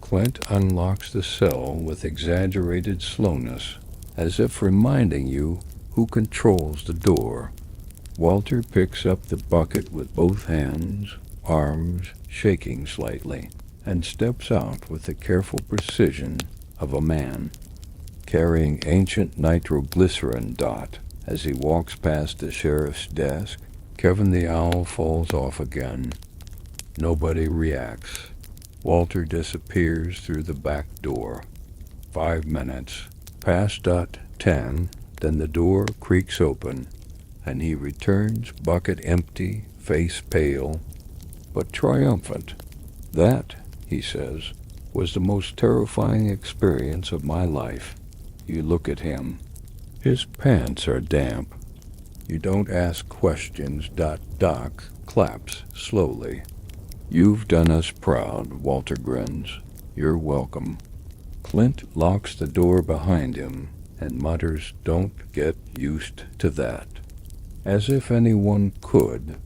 Clint unlocks the cell with exaggerated slowness, as if reminding you who controls the door. Walter picks up the bucket with both hands, arms shaking slightly, and steps out with the careful precision of a man, carrying ancient nitroglycerin. As he walks past the sheriff's desk, Kevin the owl falls off again. Nobody reacts. Walter disappears through the back door. 5 minutes. Past 10, then the door creaks open, and he returns, bucket empty, face pale, but triumphant. That, he says, was the most terrifying experience of my life. You look at him. His pants are damp. You don't ask questions. Doc claps slowly. You've done us proud, Walter grins. You're welcome. Clint locks the door behind him and mutters, "Don't get used to that." As if anyone could,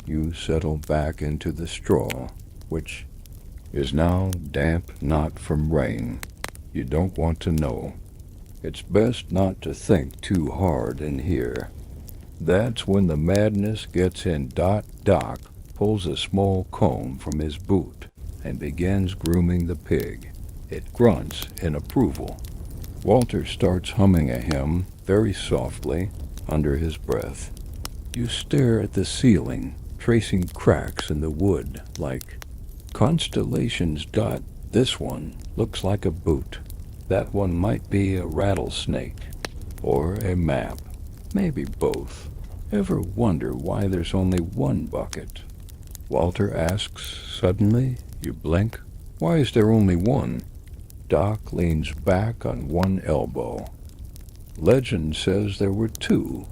you settle back into the straw, which is now damp not from rain. You don't want to know. It's best not to think too hard in here. That's when the madness gets in. Doc pulls a small comb from his boot and begins grooming the pig. It grunts in approval. Walter starts humming a hymn very softly under his breath. You stare at the ceiling, tracing cracks in the wood like constellations. This one looks like a boot. That one might be a rattlesnake or a map. Maybe both. Ever wonder why there's only one bucket? Walter asks suddenly. You blink. Why is there only one? Doc leans back on one elbow. Legend says there were two,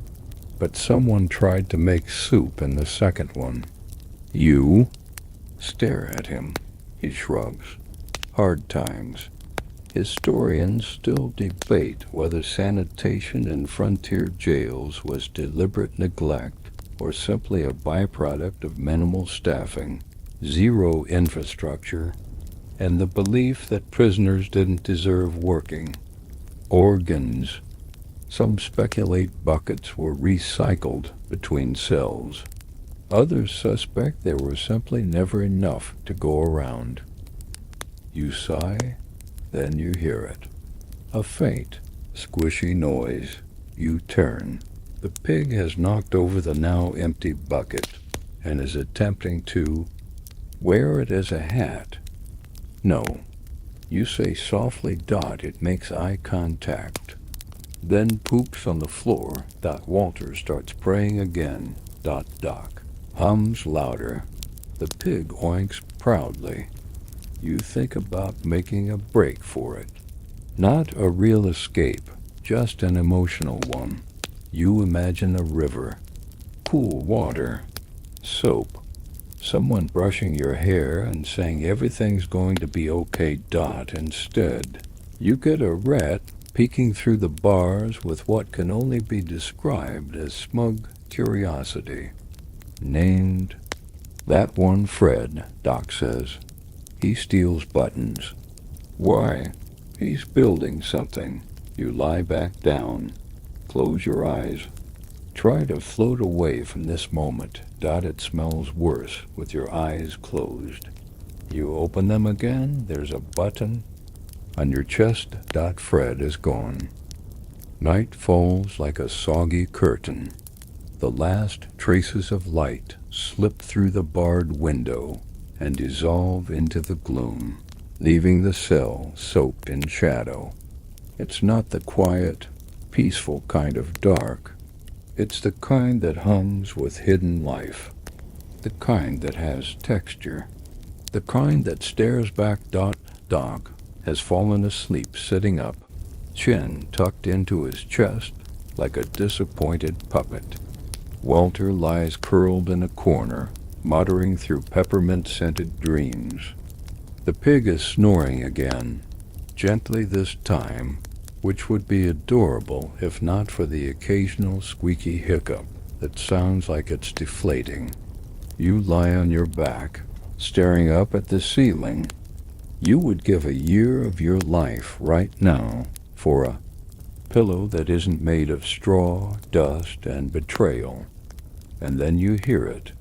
but someone tried to make soup in the second one. You stare at him. He shrugs. Hard times. Historians still debate whether sanitation in frontier jails was deliberate neglect or simply a byproduct of minimal staffing, zero infrastructure, and the belief that prisoners didn't deserve working. Organs. Some speculate buckets were recycled between cells. Others suspect there was simply never enough to go around. You sigh, then you hear it. A faint, squishy noise. You turn. The pig has knocked over the now empty bucket and is attempting to wear it as a hat. No. You say softly. It makes eye contact. Then poops on the floor. Walter starts praying again. Doc hums louder. The pig oinks proudly. You think about making a break for it. Not a real escape, just an emotional one. You imagine a river, cool water, soap, someone brushing your hair and saying everything's going to be okay. Instead, you get a rat peeking through the bars with what can only be described as smug curiosity. Named that one Fred, Doc says. He steals buttons. Why? He's building something. You lie back down. Close your eyes. Try to float away from this moment. It smells worse with your eyes closed. You open them again. There's a button on your chest. Fred is gone. Night falls like a soggy curtain. The last traces of light slip through the barred window and dissolve into the gloom, leaving the cell soaked in shadow. It's not the quiet, peaceful kind of dark. It's the kind that hums with hidden life, the kind that has texture, the kind that stares back. Doc has fallen asleep sitting up, chin tucked into his chest like a disappointed puppet. Walter lies curled in a corner, muttering through peppermint-scented dreams. The pig is snoring again, gently this time, which would be adorable if not for the occasional squeaky hiccup that sounds like it's deflating. You lie on your back, staring up at the ceiling. You would give a year of your life right now for a pillow that isn't made of straw, dust, and betrayal. And then you hear it,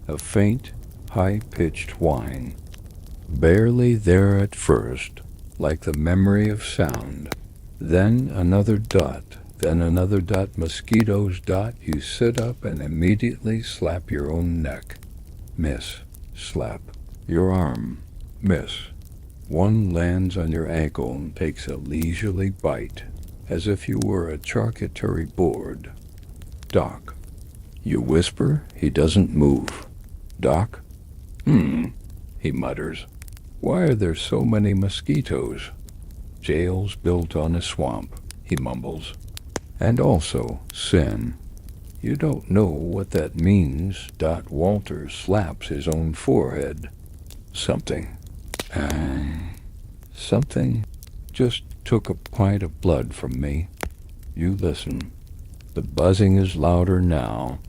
a faint, high-pitched whine. Barely there at first, like the memory of sound. Then another dot, then another dot, mosquito's dot. You sit up and immediately slap your own neck. Miss. Slap. Your arm. Miss. One lands on your ankle and takes a leisurely bite, as if you were a charcuterie board. Doc. You whisper, he doesn't move. Doc? He mutters. Why are there so many mosquitoes? Jail's built on a swamp, he mumbles. And also sin. You don't know what that means. Walter slaps his own forehead. Something just took a pint of blood from me. You listen. The buzzing is louder now.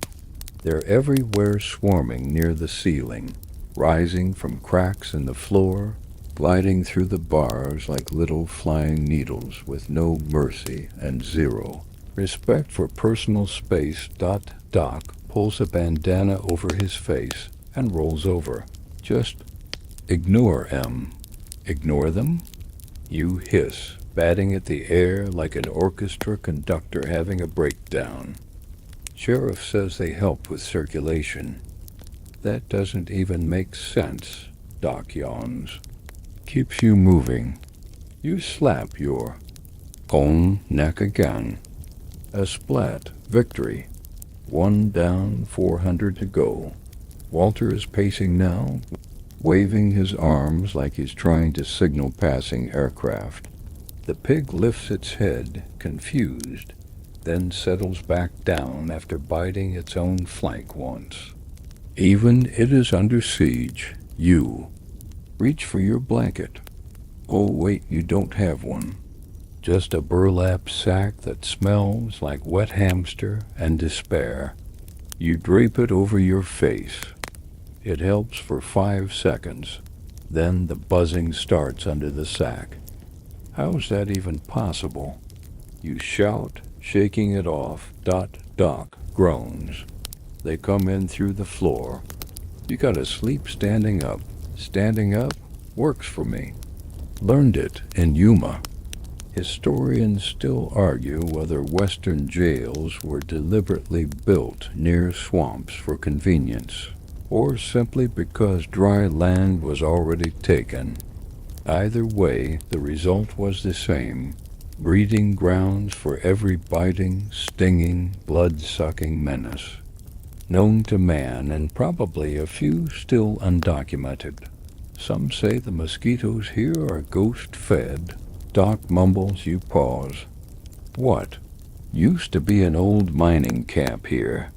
They're everywhere, swarming near the ceiling, rising from cracks in the floor, gliding through the bars like little flying needles with no mercy and zero respect for personal space. Doc pulls a bandana over his face and rolls over. Just ignore them. Ignore them? You hiss, batting at the air like an orchestra conductor having a breakdown. Sheriff says they help with circulation. That doesn't even make sense, Doc yawns. Keeps you moving. You slap your own neck again. A splat. Victory. 1 down, 400 to go. Walter is pacing now, waving his arms like he's trying to signal passing aircraft. The pig lifts its head, confused, then settles back down after biting its own flank once. Even it is under siege. You reach for your blanket. Oh wait, you don't have one. Just a burlap sack that smells like wet hamster and despair. You drape it over your face. It helps for 5 seconds. Then the buzzing starts under the sack. How's that even possible? You shout, shaking it off. Doc groans. They come in through the floor. You gotta sleep standing up. Standing up works for me. Learned it in Yuma. Historians still argue whether Western jails were deliberately built near swamps for convenience, or simply because dry land was already taken. Either way, the result was the same: breeding grounds for every biting, stinging, blood-sucking menace known to man, and probably a few still undocumented. Some say the mosquitoes here are ghost-fed. Doc mumbles. You pause. What? Used to be an old mining camp here.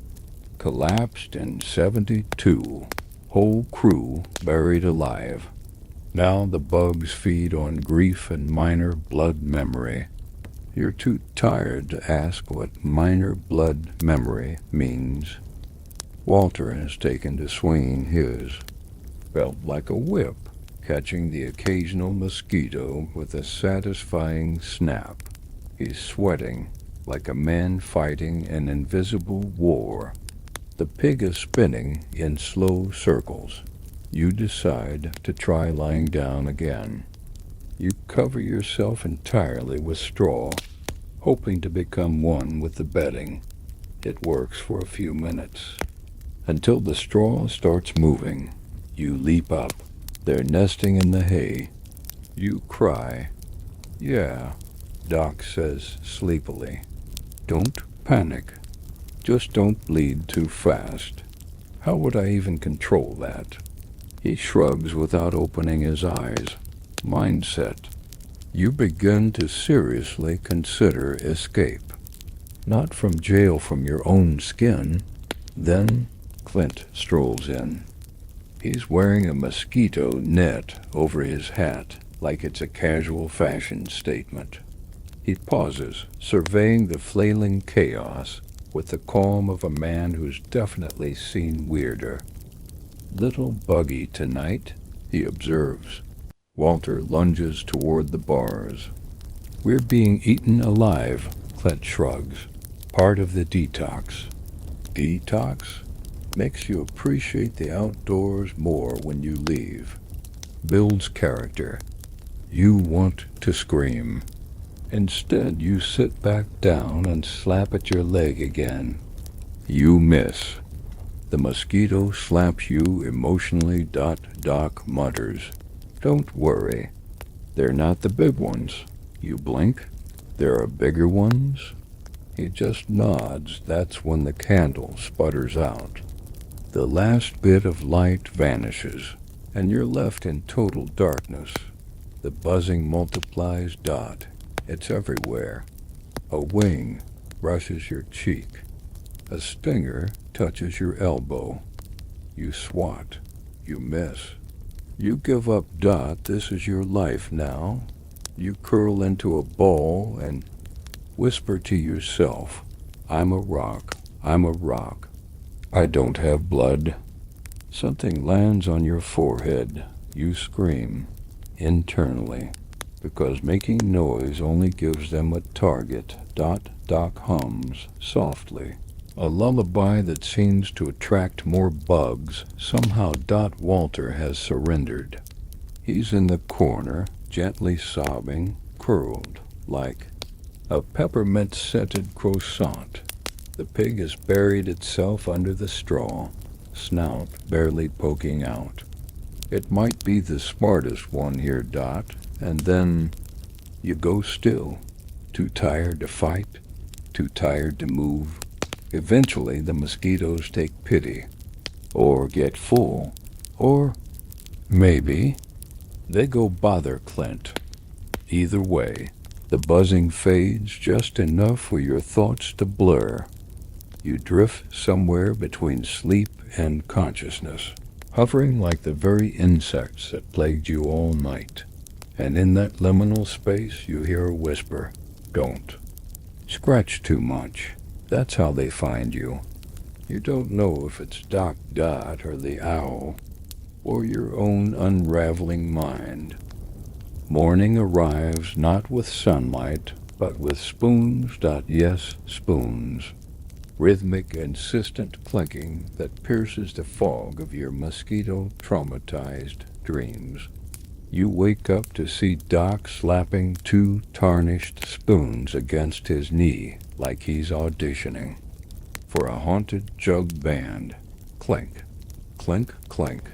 Collapsed in 72. Whole crew buried alive. Now the bugs feed on grief and minor blood memory. You're too tired to ask what minor blood memory means. Walter has taken to swinging his. Felt like a whip, catching the occasional mosquito with a satisfying snap. He's sweating like a man fighting an invisible war. The pig is spinning in slow circles. You decide to try lying down again. You cover yourself entirely with straw, hoping to become one with the bedding. It works for a few minutes, until the straw starts moving. You leap up. They're nesting in the hay. You cry. Yeah, Doc says sleepily. Don't panic. Just don't bleed too fast. How would I even control that? He shrugs without opening his eyes. Mindset. You begin to seriously consider escape. Not from jail, from your own skin. Then Clint strolls in. He's wearing a mosquito net over his hat, like it's a casual fashion statement. He pauses, surveying the flailing chaos with the calm of a man who's definitely seen weirder. "Little buggy tonight," he observes. Walter lunges toward the bars. "We're being eaten alive," Clint shrugs. "Part of the detox." Detox? Makes you appreciate the outdoors more when you leave. Builds character. You want to scream. Instead, you sit back down and slap at your leg again. You miss. The mosquito slaps you emotionally. Doc mutters. "Don't worry. They're not the big ones." You blink. "There are bigger ones?" He just nods. That's when the candle sputters out. The last bit of light vanishes, and you're left in total darkness. The buzzing multiplies. It's everywhere. A wing brushes your cheek. A stinger touches your elbow. You swat. You miss. You give up. This is your life now. You curl into a ball and whisper to yourself, "I'm a rock. I'm a rock. I don't have blood." Something lands on your forehead. You scream, internally, because making noise only gives them a target. Doc hums softly, a lullaby that seems to attract more bugs. Somehow. Walter has surrendered. He's in the corner, gently sobbing, curled, like a peppermint-scented croissant. The pig has buried itself under the straw, snout barely poking out. It might be the smartest one here. And then you go still, too tired to fight, too tired to move. Eventually the mosquitoes take pity, or get full, or maybe they go bother Clint. Either way, the buzzing fades just enough for your thoughts to blur. You drift somewhere between sleep and consciousness, hovering like the very insects that plagued you all night. And in that liminal space you hear a whisper, "Don't scratch too much." That's how they find you. You don't know if it's Doc or the owl, or your own unraveling mind. Morning arrives not with sunlight, but with spoons. Yes, spoons. Rhythmic, insistent clinking that pierces the fog of your mosquito-traumatized dreams. You wake up to see Doc slapping 2 tarnished spoons against his knee like he's auditioning for a haunted jug band. Clink, clink, clink.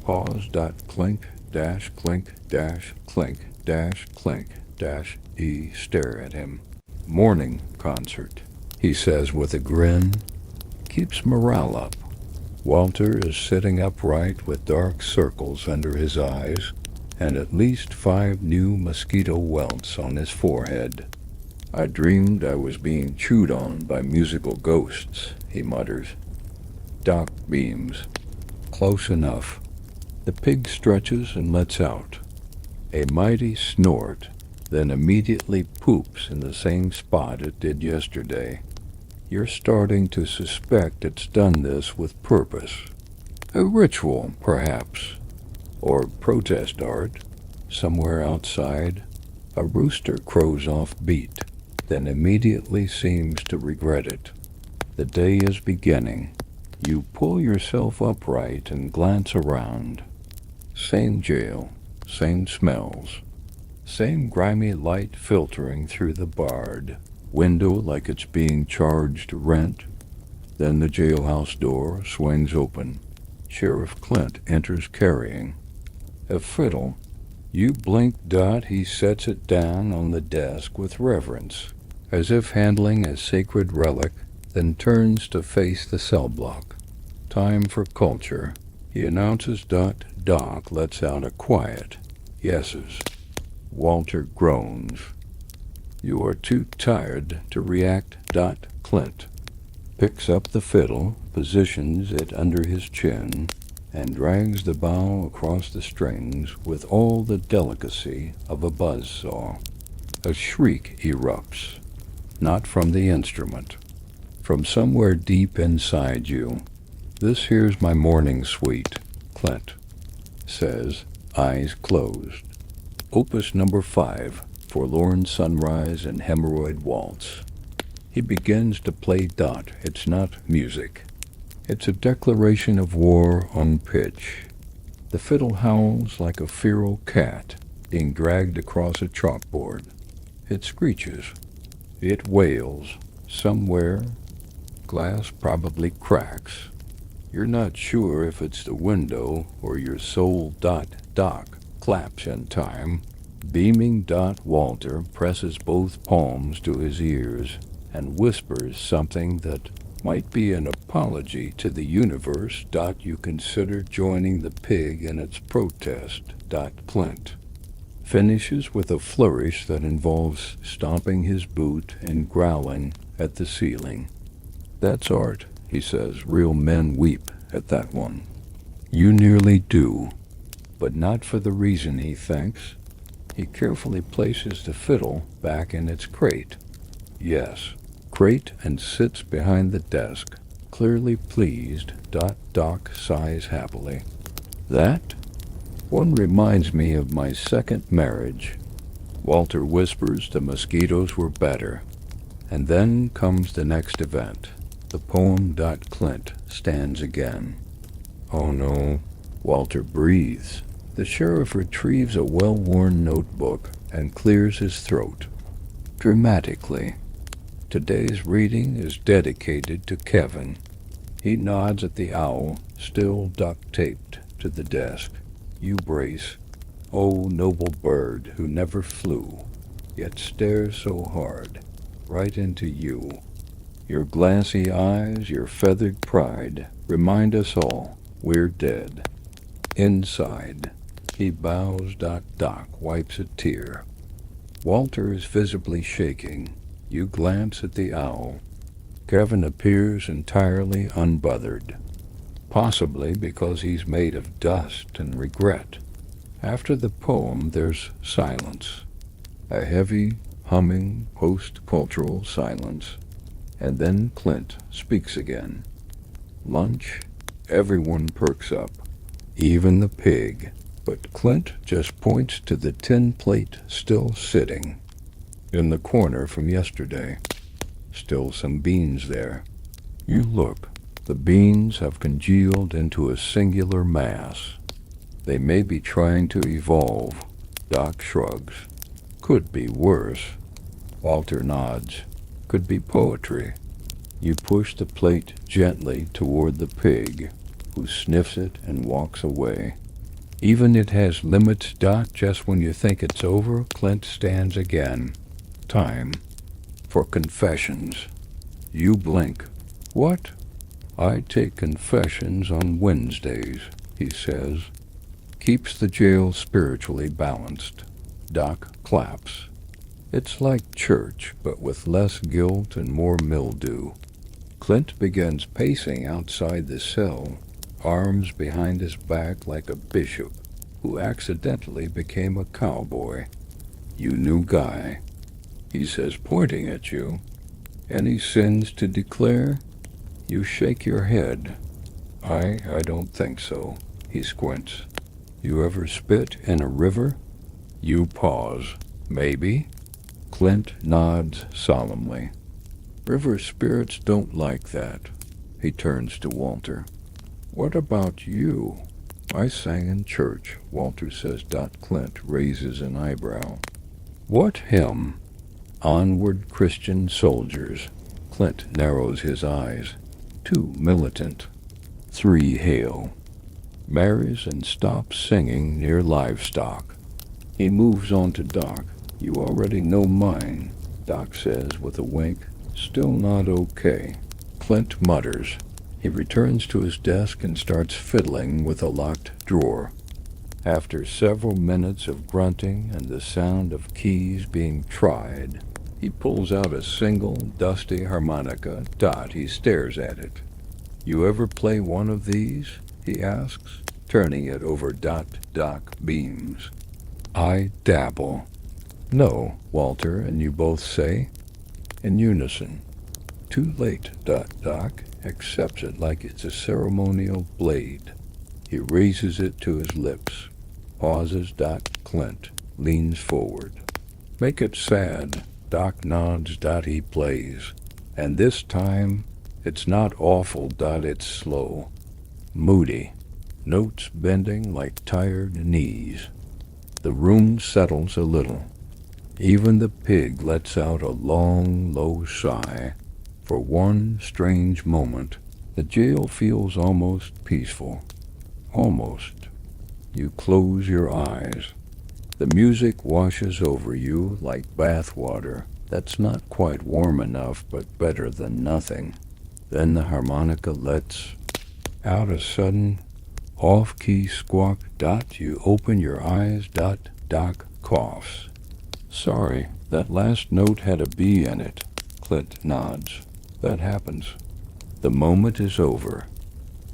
Pause. Clink, dash, clink, dash, clink, dash, clink, dash. Stare at him. "Morning concert," he says with a grin. Keeps morale up. Walter is sitting upright with dark circles under his eyes and at least 5 new mosquito welts on his forehead. "I dreamed I was being chewed on by musical ghosts," he mutters. Doc beams. "Close enough." The pig stretches and lets out. A mighty snort, then immediately poops in the same spot it did yesterday. You're starting to suspect it's done this with purpose. A ritual, perhaps. Or protest art. Somewhere outside, a rooster crows off beat, then immediately seems to regret it. The day is beginning. You pull yourself upright and glance around. Same jail, same smells, same grimy light filtering through the barred window like it's being charged rent. Then the jailhouse door swings open. Sheriff Clint enters carrying a fiddle. You blink. He sets it down on the desk with reverence, as if handling a sacred relic, then turns to face the cell block. "Time for culture," he announces. Doc lets out a quiet yeses. Walter groans. "You are too tired to react." Clint picks up the fiddle, positions it under his chin, and drags the bow across the strings with all the delicacy of a buzzsaw. A shriek erupts, not from the instrument, from somewhere deep inside you. "This here's my morning suite," Clint says, eyes closed. Opus number 5, Forlorn Sunrise and Hemorrhoid Waltz. He begins to play dot. It's not music. It's a declaration of war on pitch. The fiddle howls like a feral cat being dragged across a chalkboard. It screeches. It wails. Somewhere, glass probably cracks. You're not sure if it's the window or your soul. Doc claps in time. Beaming Walter presses both palms to his ears and whispers something that might be an apology to the universe. You consider joining the pig in its protest. Clint finishes with a flourish that involves stomping his boot and growling at the ceiling. "That's art," he says. "Real men weep at that one." "You nearly do, but not for the reason he thinks." He carefully places the fiddle back in its crate. Yes, crate, and sits behind the desk, clearly pleased. Doc sighs happily. "That one reminds me of my second marriage." Walter whispers the mosquitoes were better. And then comes the next event. The poem. Clint stands again. "Oh no," Walter breathes. The sheriff retrieves a well-worn notebook and clears his throat. Dramatically. Today's reading is dedicated to Kevin. He nods at the owl, still duct-taped to the desk. "You brace, oh noble bird who never flew, yet stares so hard, right into you. Your glassy eyes, your feathered pride, remind us all we're dead. Inside." He bows. Doc wipes a tear. Walter is visibly shaking. You glance at the owl. Kevin appears entirely unbothered, possibly because he's made of dust and regret. After the poem, there's silence. A heavy, humming, post-cultural silence. And then Clint speaks again. "Lunch?" Everyone perks up, even the pig. But Clint just points to the tin plate still sitting in the corner from yesterday. Still some beans there. You look. The beans have congealed into a singular mass. They may be trying to evolve. Doc shrugs. Could be worse. Walter nods. Could be poetry. You push the plate gently toward the pig, who sniffs it and walks away. Even it has limits. Just when you think it's over, Clint stands again. Time for confessions. You blink. "What?" "I take confessions on Wednesdays," he says. Keeps the jail spiritually balanced. Doc claps. It's like church, but with less guilt and more mildew. Clint begins pacing outside the cell, arms behind his back like a bishop who accidentally became a cowboy. "You new guy," he says, pointing at you. "Any sins to declare?" You shake your head. I don't think so." He squints. "You ever spit in a river?" You pause. "Maybe." Clint nods solemnly. "River spirits don't like that." He turns to Walter. "What about you?" "I sang in church," Walter says. Clint raises an eyebrow. "What hymn?" "Onward, Christian Soldiers." Clint narrows his eyes. 2 militant. 3 hail. Marries and stops singing near livestock. He moves on to Doc. "You already know mine," Doc says with a wink. "Still not okay." Clint mutters. He returns to his desk and starts fiddling with a locked drawer. After several minutes of grunting and the sound of keys being tried, he pulls out a single, dusty harmonica. He stares at it. "You ever play one of these?" he asks, turning it over. Doc beams. I dabble. No, Walter, and you both say, in unison. Too late. Doc accepts it like it's a ceremonial blade. He raises it to his lips, pauses. Clint leans forward. Make it sad. Doc nods. He plays. And this time, it's not awful. It's slow, moody, notes bending like tired knees. The room settles a little. Even the pig lets out a long, low sigh. For one strange moment, the jail feels almost peaceful. Almost. You close your eyes. The music washes over you like bath water that's not quite warm enough, but better than nothing. Then the harmonica lets out a sudden, off-key squawk. You open your eyes. Doc coughs. Sorry, that last note had a B in it. Clint nods. That happens. The moment is over.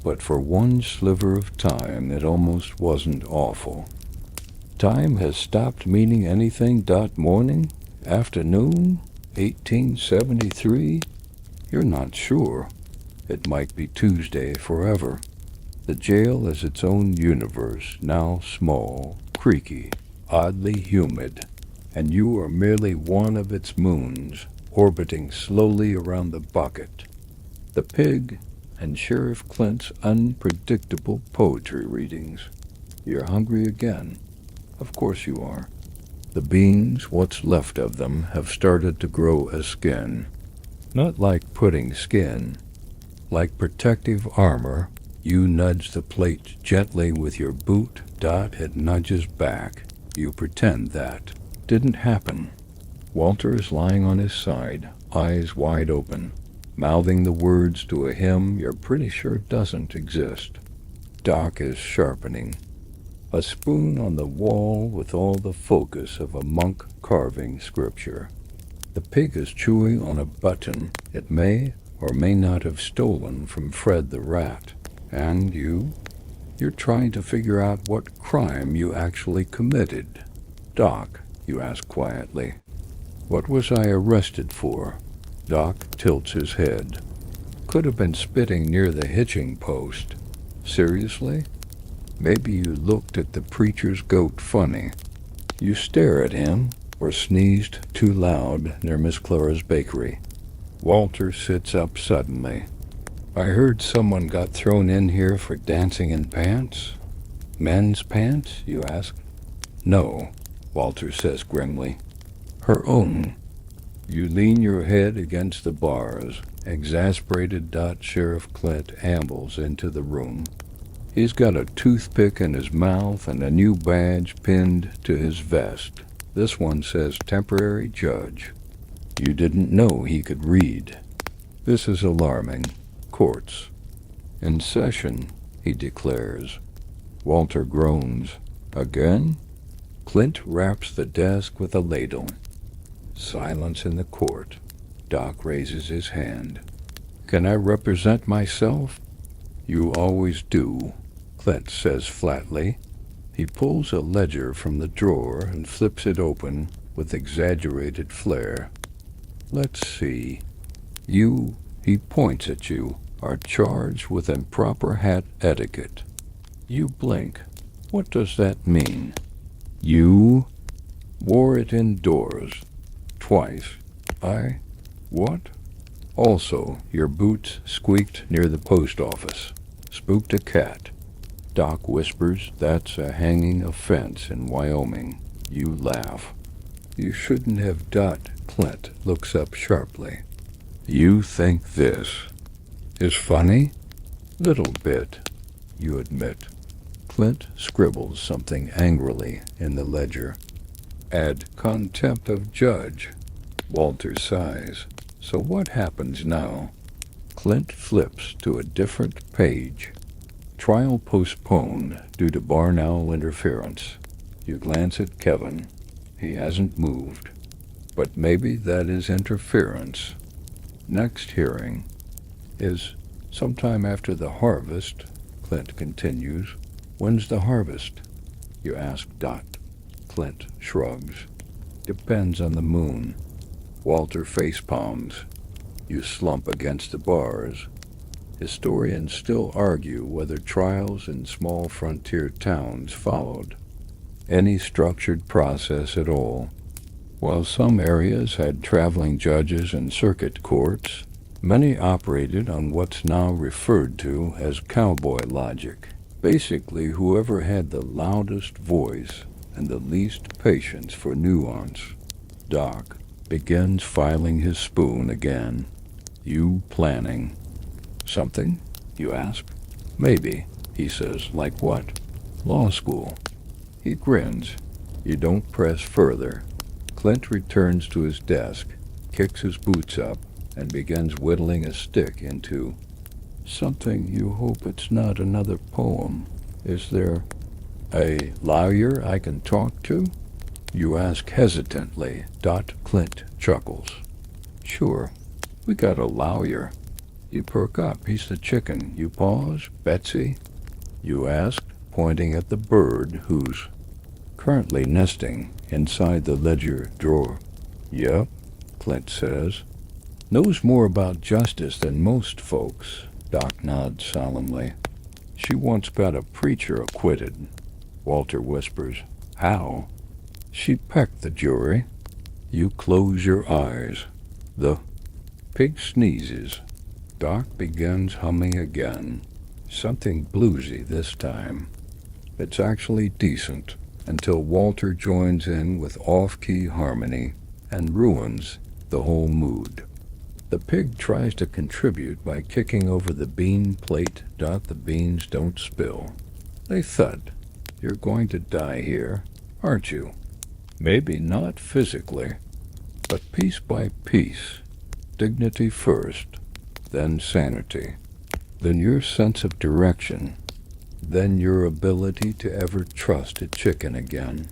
But for one sliver of time, it almost wasn't awful. Time has stopped meaning anything. Morning? Afternoon? 1873? You're not sure. It might be Tuesday forever. The jail is its own universe, now small, creaky, oddly humid, and you are merely one of its moons, orbiting slowly around the bucket. The pig and Sheriff Clint's unpredictable poetry readings. You're hungry again. Of course you are. The beans, what's left of them, have started to grow a skin. Not like pudding skin. Like protective armor, you nudge the plate gently with your boot. It nudges back. You pretend that didn't happen. Walter is lying on his side, eyes wide open, mouthing the words to a hymn you're pretty sure doesn't exist. Doc is sharpening. A spoon on the wall with all the focus of a monk carving scripture. The pig is chewing on a button it may or may not have stolen from Fred the rat. And you're trying to figure out what crime you actually committed. Doc, you ask quietly, what was I arrested for? Doc tilts his head. Could have been spitting near the hitching post. Seriously? Maybe you looked at the preacher's goat funny. You stare at him, or sneezed too loud near Miss Clara's bakery. Walter sits up suddenly. I heard someone got thrown in here for dancing in pants. Men's pants, you ask? No, Walter says grimly. Her own. You lean your head against the bars. Exasperated. Sheriff Clint ambles into the room. He's got a toothpick in his mouth and a new badge pinned to his vest. This one says temporary judge. You didn't know he could read. This is alarming. Courts. In session, he declares. Walter groans. Again? Clint raps the desk with a ladle. Silence in the court. Doc raises his hand. Can I represent myself? You always do, Clint says flatly. He pulls a ledger from the drawer and flips it open with exaggerated flair. Let's see. You, he points at you, are charged with improper hat etiquette. You blink. What does that mean? You wore it indoors. Twice. What? Also, your boots squeaked near the post office. Spooked a cat. Doc whispers that's a hanging offense in Wyoming. You laugh. You shouldn't have. Clint looks up sharply. You think this is funny? Little bit, you admit. Clint scribbles something angrily in the ledger. Add contempt of judge. Walter sighs. So what happens now? Clint flips to a different page. Trial postponed due to barn owl interference. You glance at Kevin. He hasn't moved. But maybe that is interference. Next hearing is sometime after the harvest. Clint continues. When's the harvest? You ask Dot. Clint shrugs. Depends on the moon. Walter facepalms. You slump against the bars. Historians still argue whether trials in small frontier towns followed any structured process at all. While some areas had traveling judges and circuit courts, many operated on what's now referred to as cowboy logic. Basically, whoever had the loudest voice and the least patience for nuance. Doc begins filing his spoon again. You planning. Something? You ask. Maybe, he says. Like what? Law school. He grins. You don't press further. Clint returns to his desk, kicks his boots up, and begins whittling a stick into something. You hope it's not another poem. Is there a lawyer I can talk to? You ask hesitantly. Clint chuckles. Sure, we got a lawyer. You perk up. He's the chicken. You pause. Betsy? You ask, pointing at the bird who's currently nesting inside the ledger drawer. Yep, Clint says. Knows more about justice than most folks. Doc nods solemnly. She once got a preacher acquitted. Walter whispers. How? She pecked the jury. You close your eyes. The pig sneezes. Doc begins humming again. Something bluesy this time. It's actually decent, until Walter joins in with off-key harmony and ruins the whole mood. The pig tries to contribute by kicking over the bean plate. The beans don't spill. They thud. You're going to die here, aren't you? Maybe not physically, but piece by piece. Dignity first, then sanity, then your sense of direction, then your ability to ever trust a chicken again.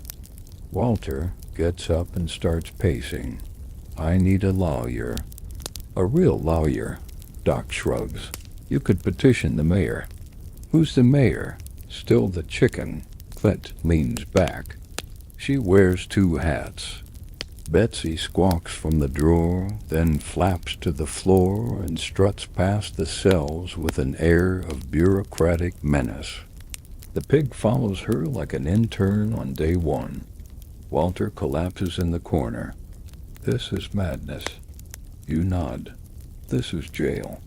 Walter gets up and starts pacing. I need a lawyer. A real lawyer, Doc shrugs. You could petition the mayor. Who's the mayor? Still the chicken. Clint leans back. She wears two hats. Betsy squawks from the drawer, then flaps to the floor and struts past the cells with an air of bureaucratic menace. The pig follows her like an intern on day one. Walter collapses in the corner. This is madness. You nod. This is jail.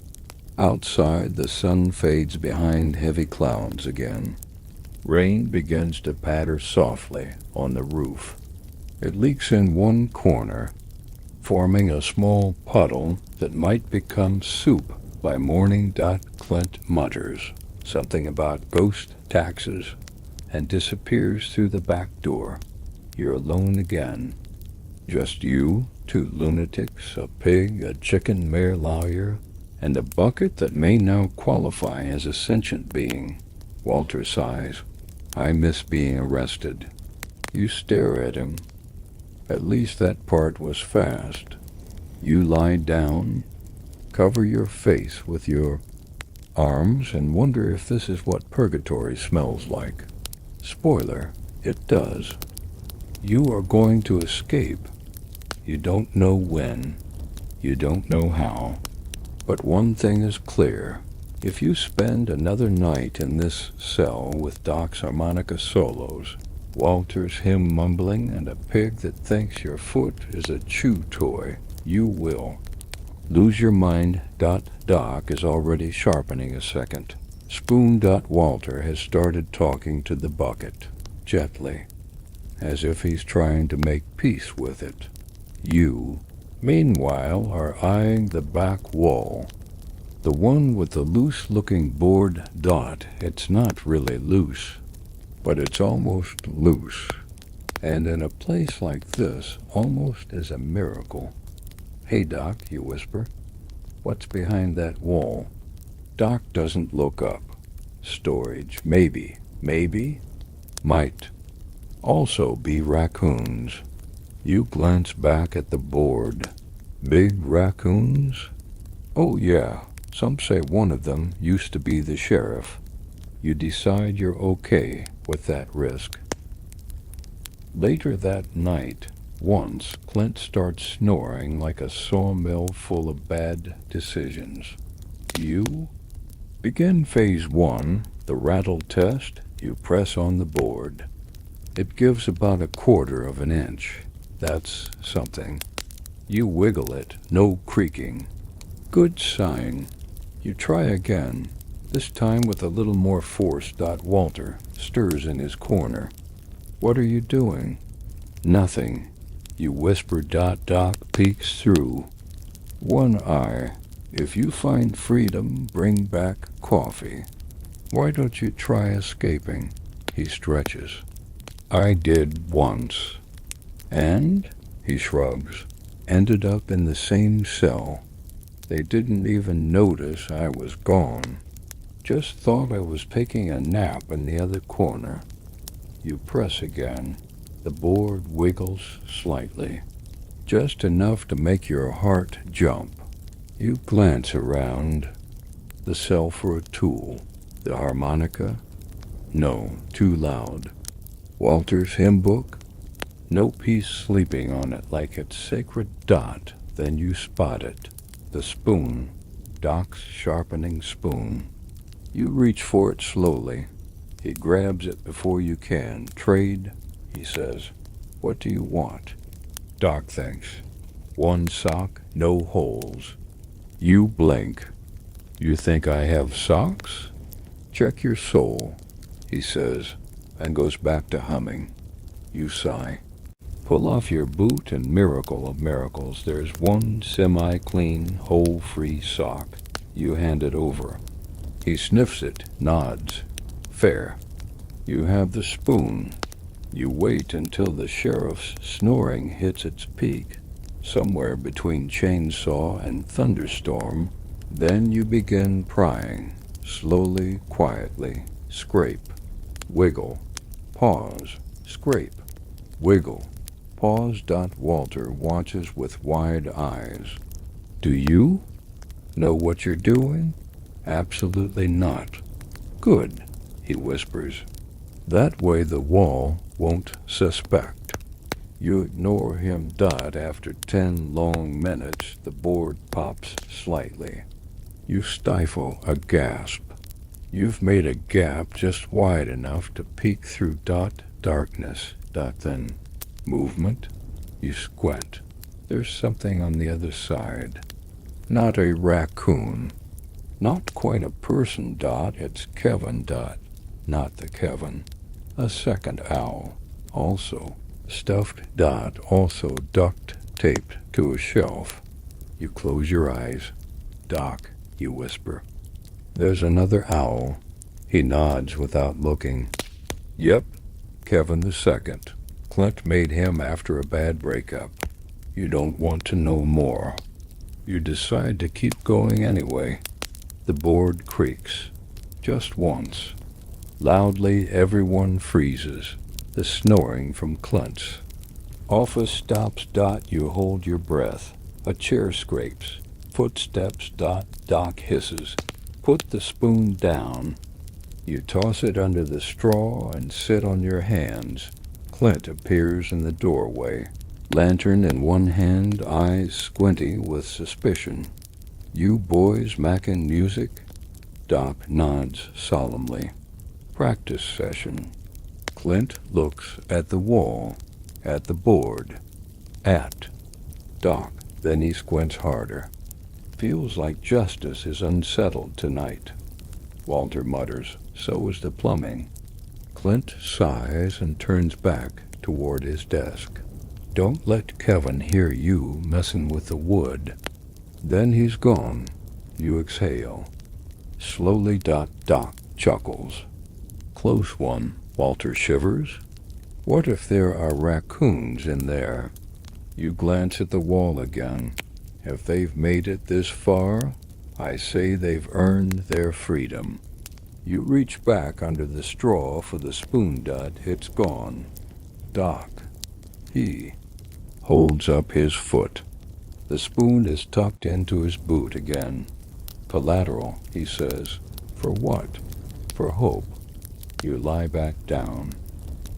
Outside, the sun fades behind heavy clouds again. Rain begins to patter softly on the roof. It leaks in one corner, forming a small puddle that might become soup by morning. Clint mutters something about ghost taxes and disappears through the back door. You're alone again. Just you, two lunatics, a pig, a chicken mayor lawyer, and a bucket that may now qualify as a sentient being. Walter sighs. I miss being arrested. You stare at him. At least that part was fast. You lie down, cover your face with your arms, and wonder if this is what purgatory smells like. Spoiler, it does. You are going to escape. You don't know when. You don't know how. But one thing is clear. If you spend another night in this cell with Doc's harmonica solos, Walter's hymn mumbling, and a pig that thinks your foot is a chew toy, you will lose your mind. Doc is already sharpening a second. Spoon. Walter has started talking to the bucket, gently, as if he's trying to make peace with it. You, meanwhile, are eyeing the back wall. The one with the loose-looking board. It's not really loose, but it's almost loose. And in a place like this, almost is a miracle. Hey, Doc, you whisper. What's behind that wall? Doc doesn't look up. Storage. Maybe. Might also be raccoons. You glance back at the board. Big raccoons? Oh, yeah. Some say one of them used to be the sheriff. You decide you're okay with that risk. Later that night, once Clint starts snoring like a sawmill full of bad decisions. You begin phase 1, the rattle test. You press on the board. It gives about 1/4 of an inch. That's something. You wiggle it, no creaking. Good sign. You try again, this time with a little more force. Walter stirs in his corner. What are you doing? Nothing. You whisper. Doc peeks through. One eye. If you find freedom, bring back coffee. Why don't you try escaping? He stretches. I did once. And? He shrugs. Ended up in the same cell. They didn't even notice I was gone. Just thought I was taking a nap in the other corner. You press again. The board wiggles slightly. Just enough to make your heart jump. You glance around the cell for a tool. The harmonica? No, too loud. Walter's hymn book? No piece sleeping on it like its sacred. Then you spot it. The spoon. Doc's sharpening spoon. You reach for it slowly. He grabs it before you can. Trade, he says. What do you want? Doc thinks. One sock, no holes. You blink. You think I have socks? Check your soul, he says, and goes back to humming. You sigh. Pull off your boot and miracle of miracles, there's one semi-clean, hole-free sock. You hand it over. He sniffs it, nods. Fair. You have the spoon. You wait until the sheriff's snoring hits its peak, somewhere between chainsaw and thunderstorm. Then you begin prying, slowly, quietly. Scrape. Wiggle. Pause. Scrape. Wiggle. Pause. Walter watches with wide eyes. Do you know what you're doing? Absolutely not. Good, he whispers. That way the wall won't suspect. You ignore him. After 10 long minutes, the board pops slightly. You stifle a gasp. You've made a gap just wide enough to peek through. Darkness. Then movement. You squint. There's something on the other side. Not a raccoon. Not quite a person. It's Kevin. Not the Kevin. A second owl. Also stuffed. Also duct taped to a shelf. You close your eyes. Doc, you whisper. There's another owl. He nods without looking. Yep, Kevin the second. Clint made him after a bad breakup. You don't want to know more. You decide to keep going anyway. The board creaks. Just once. Loudly, everyone freezes. The snoring from Clint's. Office stops. You hold your breath. A chair scrapes. Footsteps. Doc hisses. Put the spoon down. You toss it under the straw and sit on your hands. Clint appears in the doorway. Lantern in one hand, eyes squinty with suspicion. You boys mackin' music? Doc nods solemnly. Practice session. Clint looks at the wall, at the board, at Doc. Then he squints harder. Feels like justice is unsettled tonight. Walter mutters, so is the plumbing. Clint sighs and turns back toward his desk. Don't let Kevin hear you messing with the wood. Then he's gone. You exhale. Slowly. Doc chuckles. Close one. Walter shivers. What if there are raccoons in there? You glance at the wall again. If they've made it this far, I say they've earned their freedom. You reach back under the straw for the spoon. It's gone. Doc. He holds up his foot. The spoon is tucked into his boot again. Collateral, he says. For what? for hope, you lie back down.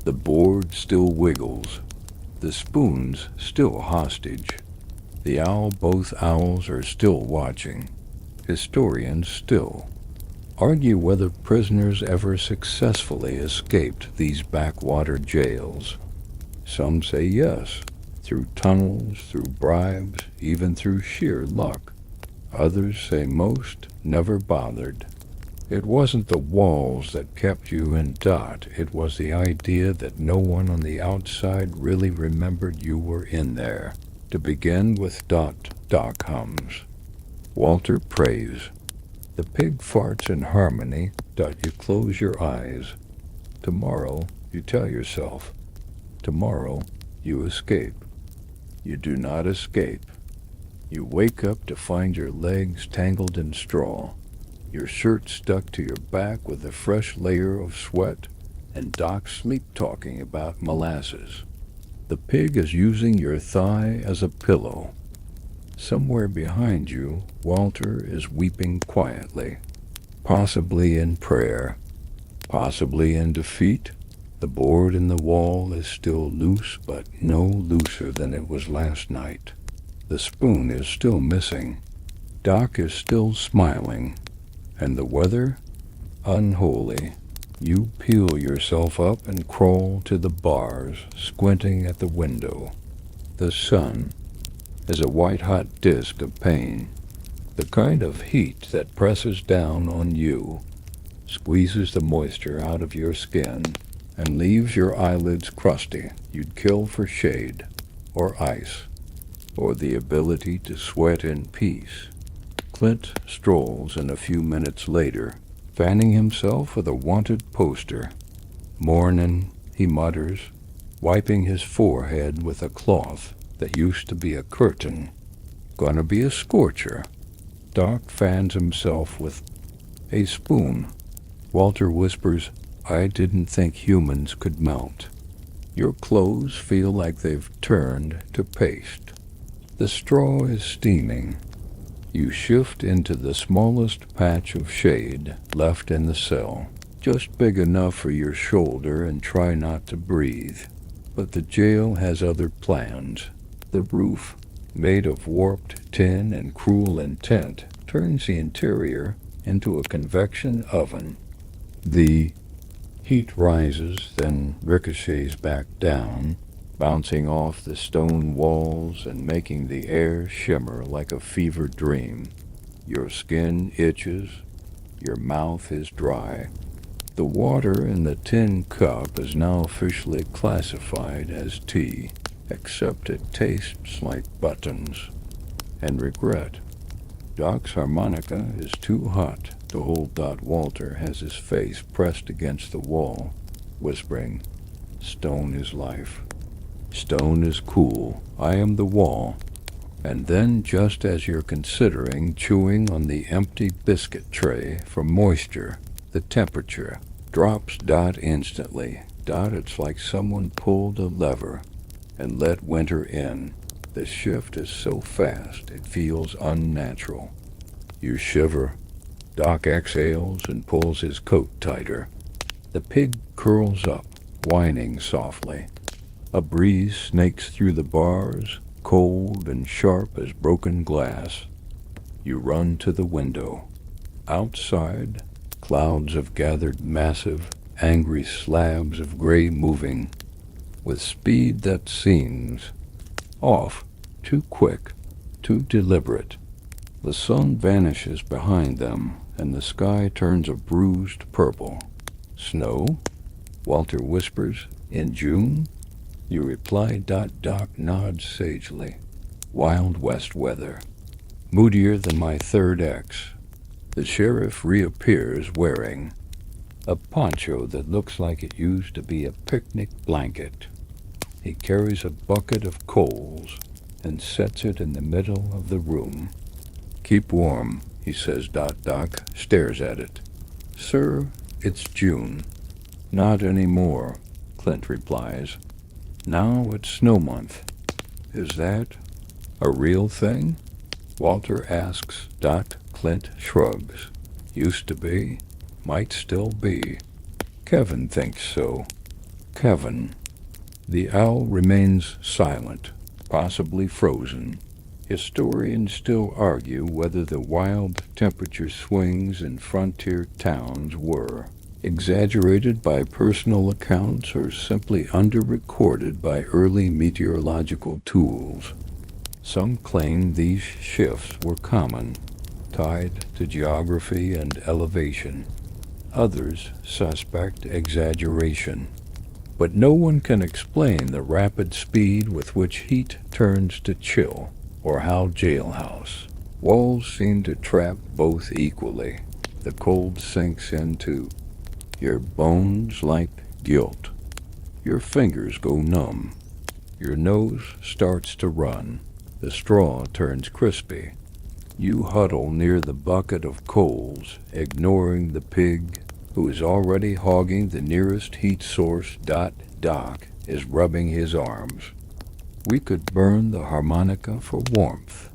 The board still wiggles, the spoon's still hostage. Both owls are still watching, historians still. Argue whether prisoners ever successfully escaped these backwater jails. Some say yes, through tunnels, through bribes, even through sheer luck. Others say most never bothered. It wasn't the walls that kept you in Dot, it was the idea that no one on the outside really remembered you were in there. To begin with, Doc hums. Walter prays. The pig farts in harmony. You close your eyes. Tomorrow, you tell yourself. Tomorrow, you escape. You do not escape. You wake up to find your legs tangled in straw, your shirt stuck to your back with a fresh layer of sweat, and Doc sleep-talking about molasses. The pig is using your thigh as a pillow. Somewhere behind you, Walter is weeping quietly, possibly in prayer, possibly in defeat. The board in the wall is still loose, but no looser than it was last night. The spoon is still missing. Doc is still smiling. And the weather? Unholy. You peel yourself up and crawl to the bars, squinting at the window. The sun is a white-hot disk of pain, the kind of heat that presses down on you, squeezes the moisture out of your skin, and leaves your eyelids crusty. You'd kill for shade, or ice, or the ability to sweat in peace. Clint strolls in a few minutes later, fanning himself with a wanted poster. "Mornin'," he mutters, wiping his forehead with a cloth that used to be a curtain. "Gonna be a scorcher." Doc fans himself with a spoon. Walter whispers, "I didn't think humans could melt." Your clothes feel like they've turned to paste. The straw is steaming. You shift into the smallest patch of shade left in the cell, just big enough for your shoulder, and try not to breathe. But the jail has other plans. The roof, made of warped tin and cruel intent, turns the interior into a convection oven. The heat rises, then ricochets back down, bouncing off the stone walls and making the air shimmer like a fever dream. Your skin itches, your mouth is dry. The water in the tin cup is now officially classified as tea, except it tastes like buttons and regret. Doc's harmonica is too hot to hold. Walter has his face pressed against the wall, whispering, "Stone is life. Stone is cool. I am the wall." And then, just as you're considering chewing on the empty biscuit tray for moisture, the temperature drops. Instantly. It's like someone pulled a lever and let winter in. The shift is so fast it feels unnatural. You shiver. Doc exhales and pulls his coat tighter. The pig curls up, whining softly. A breeze snakes through the bars, cold and sharp as broken glass. You run to the window. Outside, clouds have gathered, massive, angry slabs of gray moving, with speed that seems off, too quick, too deliberate. The sun vanishes behind them, and the sky turns a bruised purple. "Snow?" Walter whispers. "In June?" You reply. Doc nods sagely. "Wild West weather. Moodier than my third ex." The sheriff reappears wearing a poncho that looks like it used to be a picnic blanket. He carries a bucket of coals and sets it in the middle of the room. "Keep warm," he says. Doc stares at it. "Sir, it's June." "Not anymore," Clint replies. "Now it's snow month." "Is that a real thing?" Walter asks. Clint shrugs. "Used to be. might still be. Kevin thinks so. Kevin. The owl remains silent, possibly frozen. Historians still argue whether the wild temperature swings in frontier towns were exaggerated by personal accounts or simply underrecorded by early meteorological tools. Some claim these shifts were common, tied to geography and elevation. Others suspect exaggeration. But no one can explain the rapid speed with which heat turns to chill, or how jailhouse walls seem to trap both equally. The cold sinks into your bones like guilt. Your fingers go numb. Your nose starts to run. The straw turns crispy. You huddle near the bucket of coals, ignoring the pig who is already hogging the nearest heat source. Doc is rubbing his arms. We could burn the harmonica for warmth.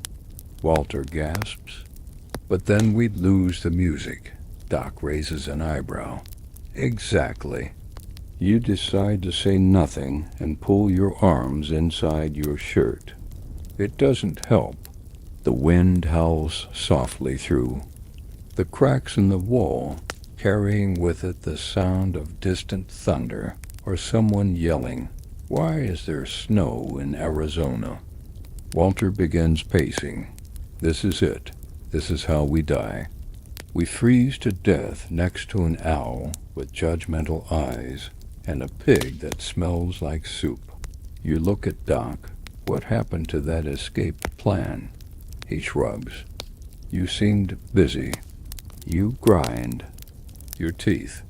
Walter gasps. But then we'd lose the music. Doc raises an eyebrow. Exactly. You decide to say nothing and pull your arms inside your shirt. It doesn't help. The wind howls softly through the cracks in the wall, carrying with it the sound of distant thunder or someone yelling, "Why is there snow in Arizona?" Walter begins pacing. This is it. This is how we die. We freeze to death next to an owl with judgmental eyes and a pig that smells like soup. You look at Doc. What happened to that escape plan? He shrugs. You seemed busy. You grind. Your teeth.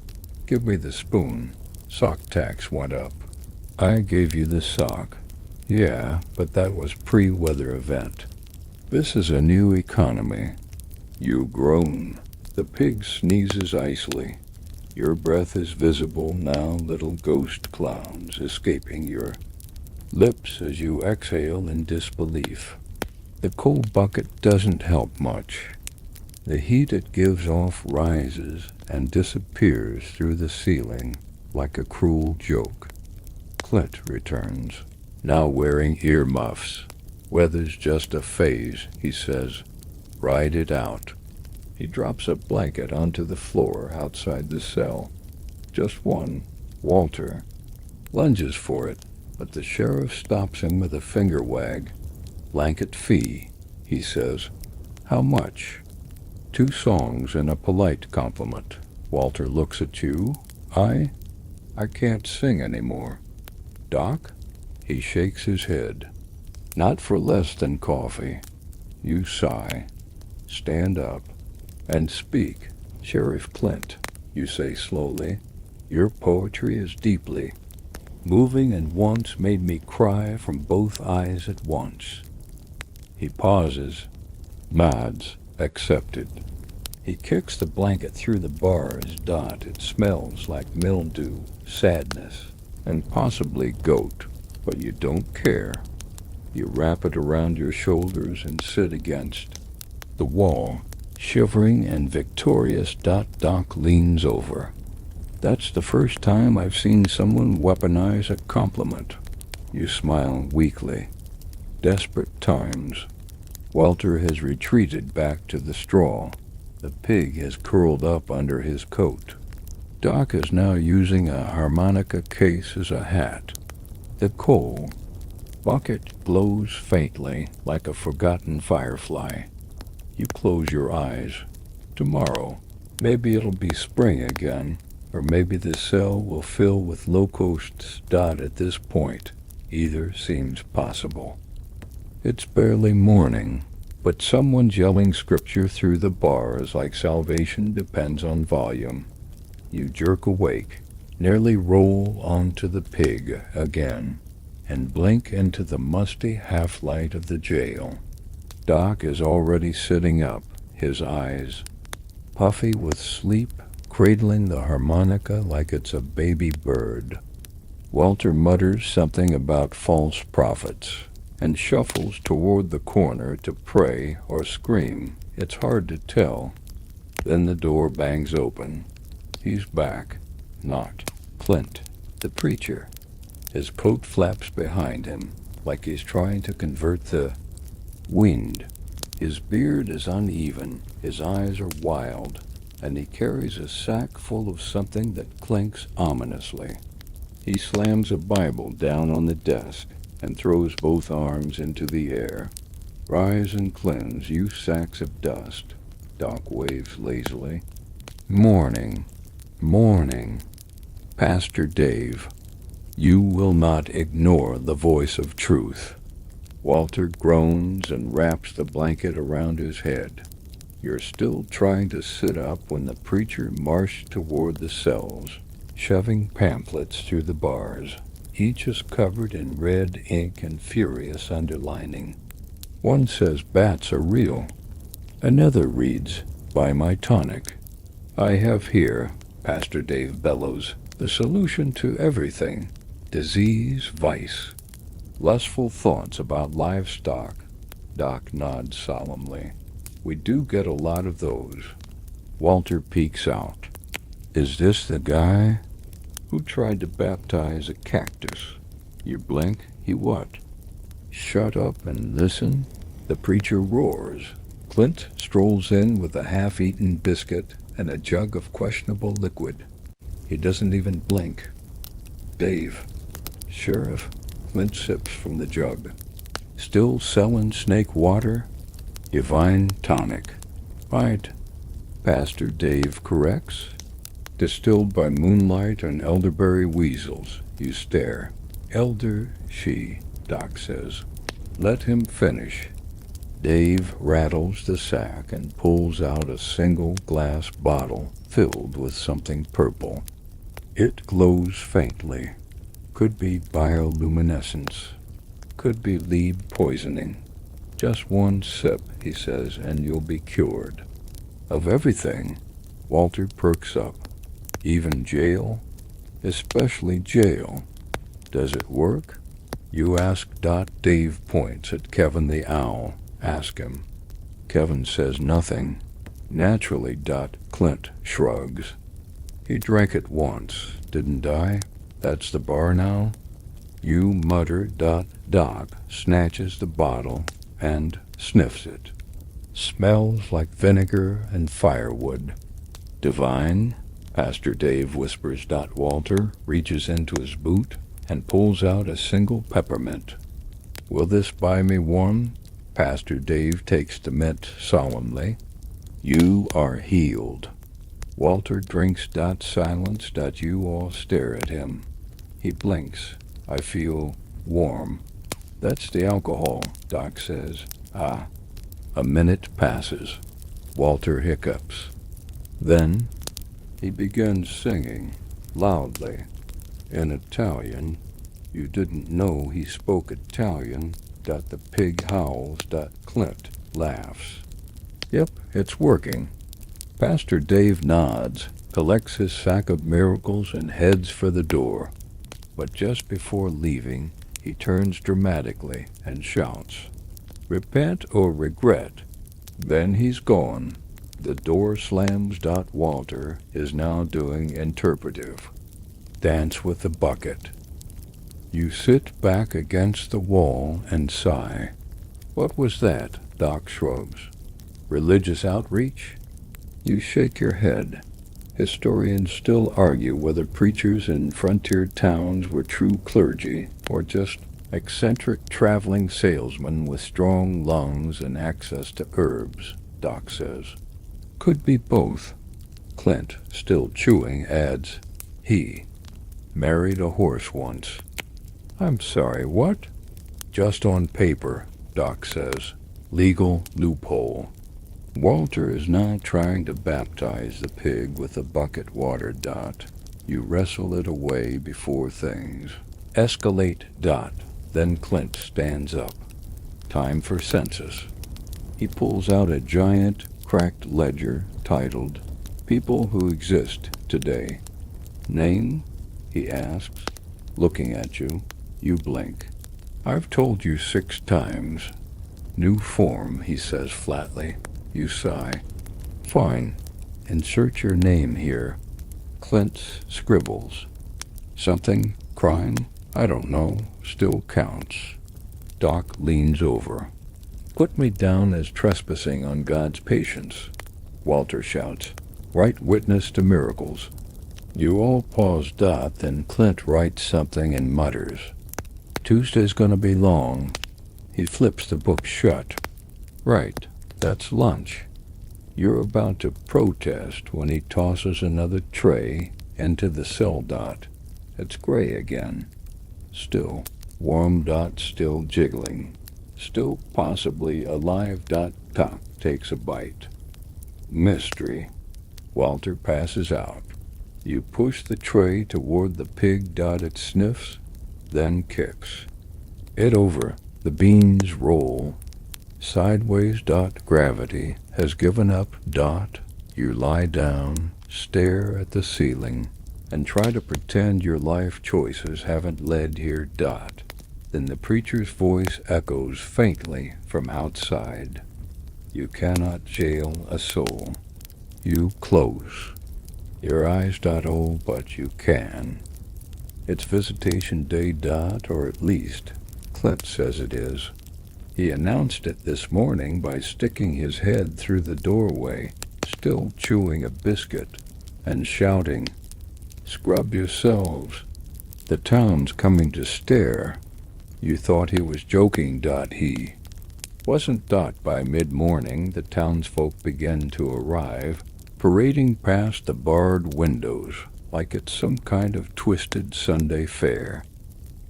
Give me the spoon. Sock tax went up. I gave you the sock. Yeah, but that was pre-weather event. This is a new economy. You groan. The pig sneezes icily. Your breath is visible now, little ghost clouds escaping your lips as you exhale in disbelief. The cold bucket doesn't help much. The heat it gives off rises and disappears through the ceiling like a cruel joke. Clint returns, now wearing earmuffs. Weather's just a phase, he says. Ride it out. He drops a blanket onto the floor outside the cell. Just one. Walter lunges for it, but the sheriff stops him with a finger wag. Blanket fee, he says. How much? 2 songs and a polite compliment. Walter looks at you. I can't sing anymore. Doc? He shakes his head. Not for less than coffee. You sigh. Stand up. And speak. Sheriff Clint, you say slowly. Your poetry is deeply moving and once made me cry from both eyes at once. He pauses. Nods. Accepted. He kicks the blanket through the bars. It smells like mildew, sadness, and possibly goat, but you don't care. You wrap it around your shoulders and sit against the wall, shivering and victorious. Doc leans over. That's the first time I've seen someone weaponize a compliment. You smile weakly. Desperate times. Walter has retreated back to the straw. The pig has curled up under his coat. Doc is now using a harmonica case as a hat. The coal bucket glows faintly like a forgotten firefly. You close your eyes. Tomorrow, maybe it'll be spring again, or maybe the cell will fill with locusts. At this point, either seems possible. It's barely morning, but someone's yelling scripture through the bars like salvation depends on volume. You jerk awake, nearly roll onto the pig again, and blink into the musty half-light of the jail. Doc is already sitting up, his eyes puffy with sleep, cradling the harmonica like it's a baby bird. Walter mutters something about false prophets and shuffles toward the corner to pray or scream. It's hard to tell. Then the door bangs open. He's back. Not Clint, the preacher. His coat flaps behind him, like he's trying to convert the wind. His beard is uneven, his eyes are wild, and he carries a sack full of something that clinks ominously. He slams a Bible down on the desk and throws both arms into the air. Rise and cleanse, you sacks of dust, Doc waves lazily. Morning, morning, Pastor Dave. You will not ignore the voice of truth. Walter groans and wraps the blanket around his head. You're still trying to sit up when the preacher marched toward the cells, shoving pamphlets through the bars. Each is covered in red ink and furious underlining. One says bats are real. Another reads, "Buy my tonic." I have here, Pastor Dave bellows, the solution to everything. Disease, vice, lustful thoughts about livestock. Doc nods solemnly. We do get a lot of those. Walter peeks out. Is this the guy who tried to baptize a cactus? You blink, he what? Shut up and listen. The preacher roars. Clint strolls in with a half-eaten biscuit and a jug of questionable liquid. He doesn't even blink. Dave. Sheriff. Clint sips from the jug. Still selling snake water? Divine tonic. Right. Pastor Dave corrects. Distilled by moonlight and elderberry weasels. You stare. Elder she, Doc says. Let him finish. Dave rattles the sack and pulls out a single glass bottle filled with something purple. It glows faintly. Could be bioluminescence. Could be lead poisoning. Just one sip, he says, and you'll be cured. Of everything, Walter perks up. Even jail? Especially jail. Does it work? You ask. Dave points at Kevin the owl. Ask him. Kevin says nothing. Naturally. Clint shrugs. He drank it once, didn't I? That's the bar now? You mutter. Doc snatches the bottle and sniffs it. Smells like vinegar and firewood. Divine? Pastor Dave whispers. Walter reaches into his boot and pulls out a single peppermint. Will this buy me one? Pastor Dave takes the mint solemnly. You are healed. Walter drinks. Silence. You all stare at him. He blinks. I feel warm. That's the alcohol, Doc says. Ah. A minute passes. Walter hiccups. Then he begins singing, loudly, in Italian. You didn't know he spoke Italian. The pig howls. Clint laughs. Yep, it's working. Pastor Dave nods, collects his sack of miracles, and heads for the door. But just before leaving, he turns dramatically and shouts, "Repent or regret." Then he's gone. The door slams. Walter is now doing interpretive. Dance with the bucket. You sit back against the wall and sigh. What was that? Doc shrugs. Religious outreach? You shake your head. Historians still argue whether preachers in frontier towns were true clergy or just eccentric traveling salesmen with strong lungs and access to herbs, Doc says. Could be both. Clint, still chewing, adds, he married a horse once. I'm sorry, what? Just on paper, Doc says. Legal loophole. Walter is now trying to baptize the pig with a bucket water. You wrestle it away before things escalate. Then Clint stands up. Time for census. He pulls out a giant, cracked ledger titled, People Who Exist Today. Name? He asks, looking at you. You blink. I've told you 6 times. New form, he says flatly. You sigh. Fine. Insert your name here. Clint scribbles. Something, crime, I don't know, still counts. Doc leans over. Put me down as trespassing on God's patience. Walter shouts. Write witness to miracles. You all pause. Then Clint writes something and mutters. Tuesday's gonna be long. He flips the book shut. Right, that's lunch. You're about to protest when he tosses another tray into the cell. It's gray again. Still warm. Still jiggling. Still possibly alive. Doc takes a bite. Mystery. Walter passes out. You push the tray toward the pig. It sniffs, then kicks. It over. The beans roll. Sideways. Gravity has given up. You lie down, stare at the ceiling, and try to pretend your life choices haven't led here. Then the preacher's voice echoes faintly from outside. You cannot jail a soul. You close your eyes. Oh, but you can. It's visitation day. Or at least Clint says it is. He announced it this morning by sticking his head through the doorway, still chewing a biscuit, and shouting, Scrub yourselves. The town's coming to stare. You thought he was joking. He wasn't. By mid-morning, the townsfolk begin to arrive, parading past the barred windows like it's some kind of twisted Sunday fair.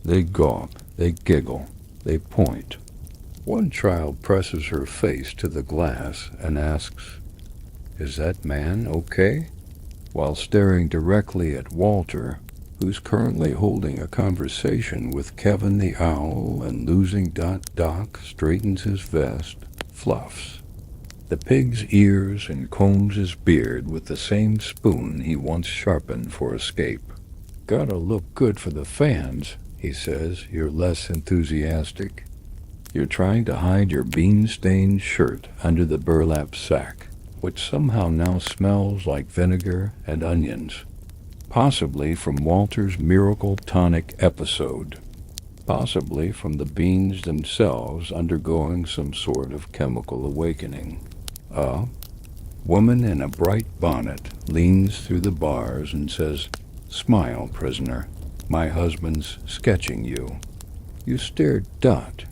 They gawp, they giggle, they point. One child presses her face to the glass and asks, Is that man okay? While staring directly at Walter, who's currently holding a conversation with Kevin the owl and losing. Doc straightens his vest, fluffs the pig's ears, and combs his beard with the same spoon he once sharpened for escape. Gotta look good for the fans, he says. You're less enthusiastic. You're trying to hide your bean-stained shirt under the burlap sack, which somehow now smells like vinegar and onions. Possibly from Walter's miracle tonic episode. Possibly from the beans themselves undergoing some sort of chemical awakening. A woman in a bright bonnet leans through the bars and says, Smile, prisoner. My husband's sketching you. You stare.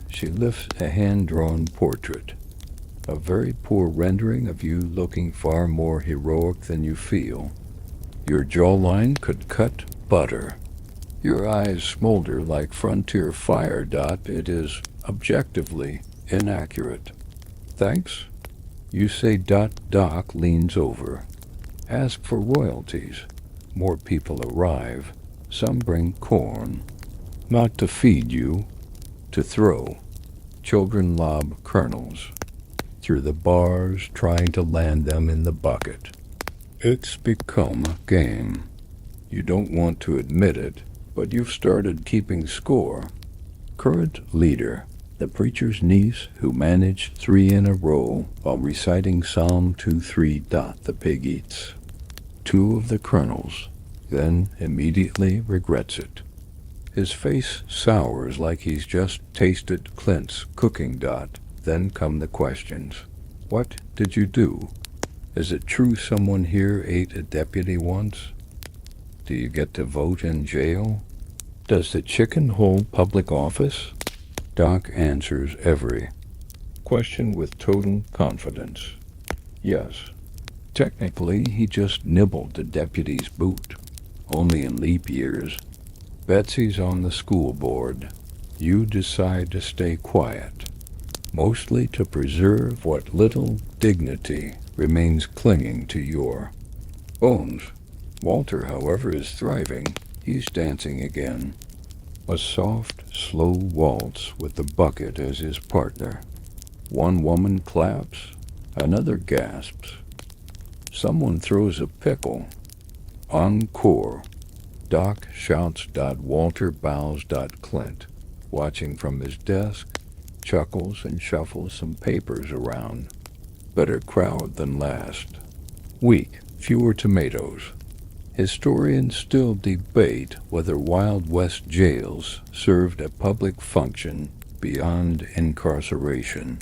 She lifts a hand-drawn portrait. A very poor rendering of you looking far more heroic than you feel. Your jawline could cut butter. Your eyes smolder like frontier fire. It is objectively inaccurate. Thanks? You say. Doc leans over. Ask for royalties. More people arrive. Some bring corn. Not to feed you, to throw. Children lob kernels through the bars, trying to land them in the bucket. It's become a game. You don't want to admit it, but you've started keeping score. Current leader, the preacher's niece who managed 3 in a row while reciting Psalm 2:3. The pig eats 2 of the kernels, then immediately regrets it. His face sours like he's just tasted Clint's cooking. Then come the questions. What did you do? Is it true someone here ate a deputy once? Do you get to vote in jail? Does the chicken hold public office? Doc answers every question with total confidence. Yes. Technically, he just nibbled the deputy's boot. Only in leap years. Betsy's on the school board. You decide to stay quiet, mostly to preserve what little dignity remains clinging to your bones. Walter, however, is thriving. He's dancing again. A soft, slow waltz with the bucket as his partner. One woman claps, another gasps. Someone throws a pickle. Encore. Doc shouts. Walter bows. Clint, watching from his desk, chuckles and shuffles some papers around. Better crowd than last. Weak, fewer tomatoes. Historians still debate whether Wild West jails served a public function beyond incarceration.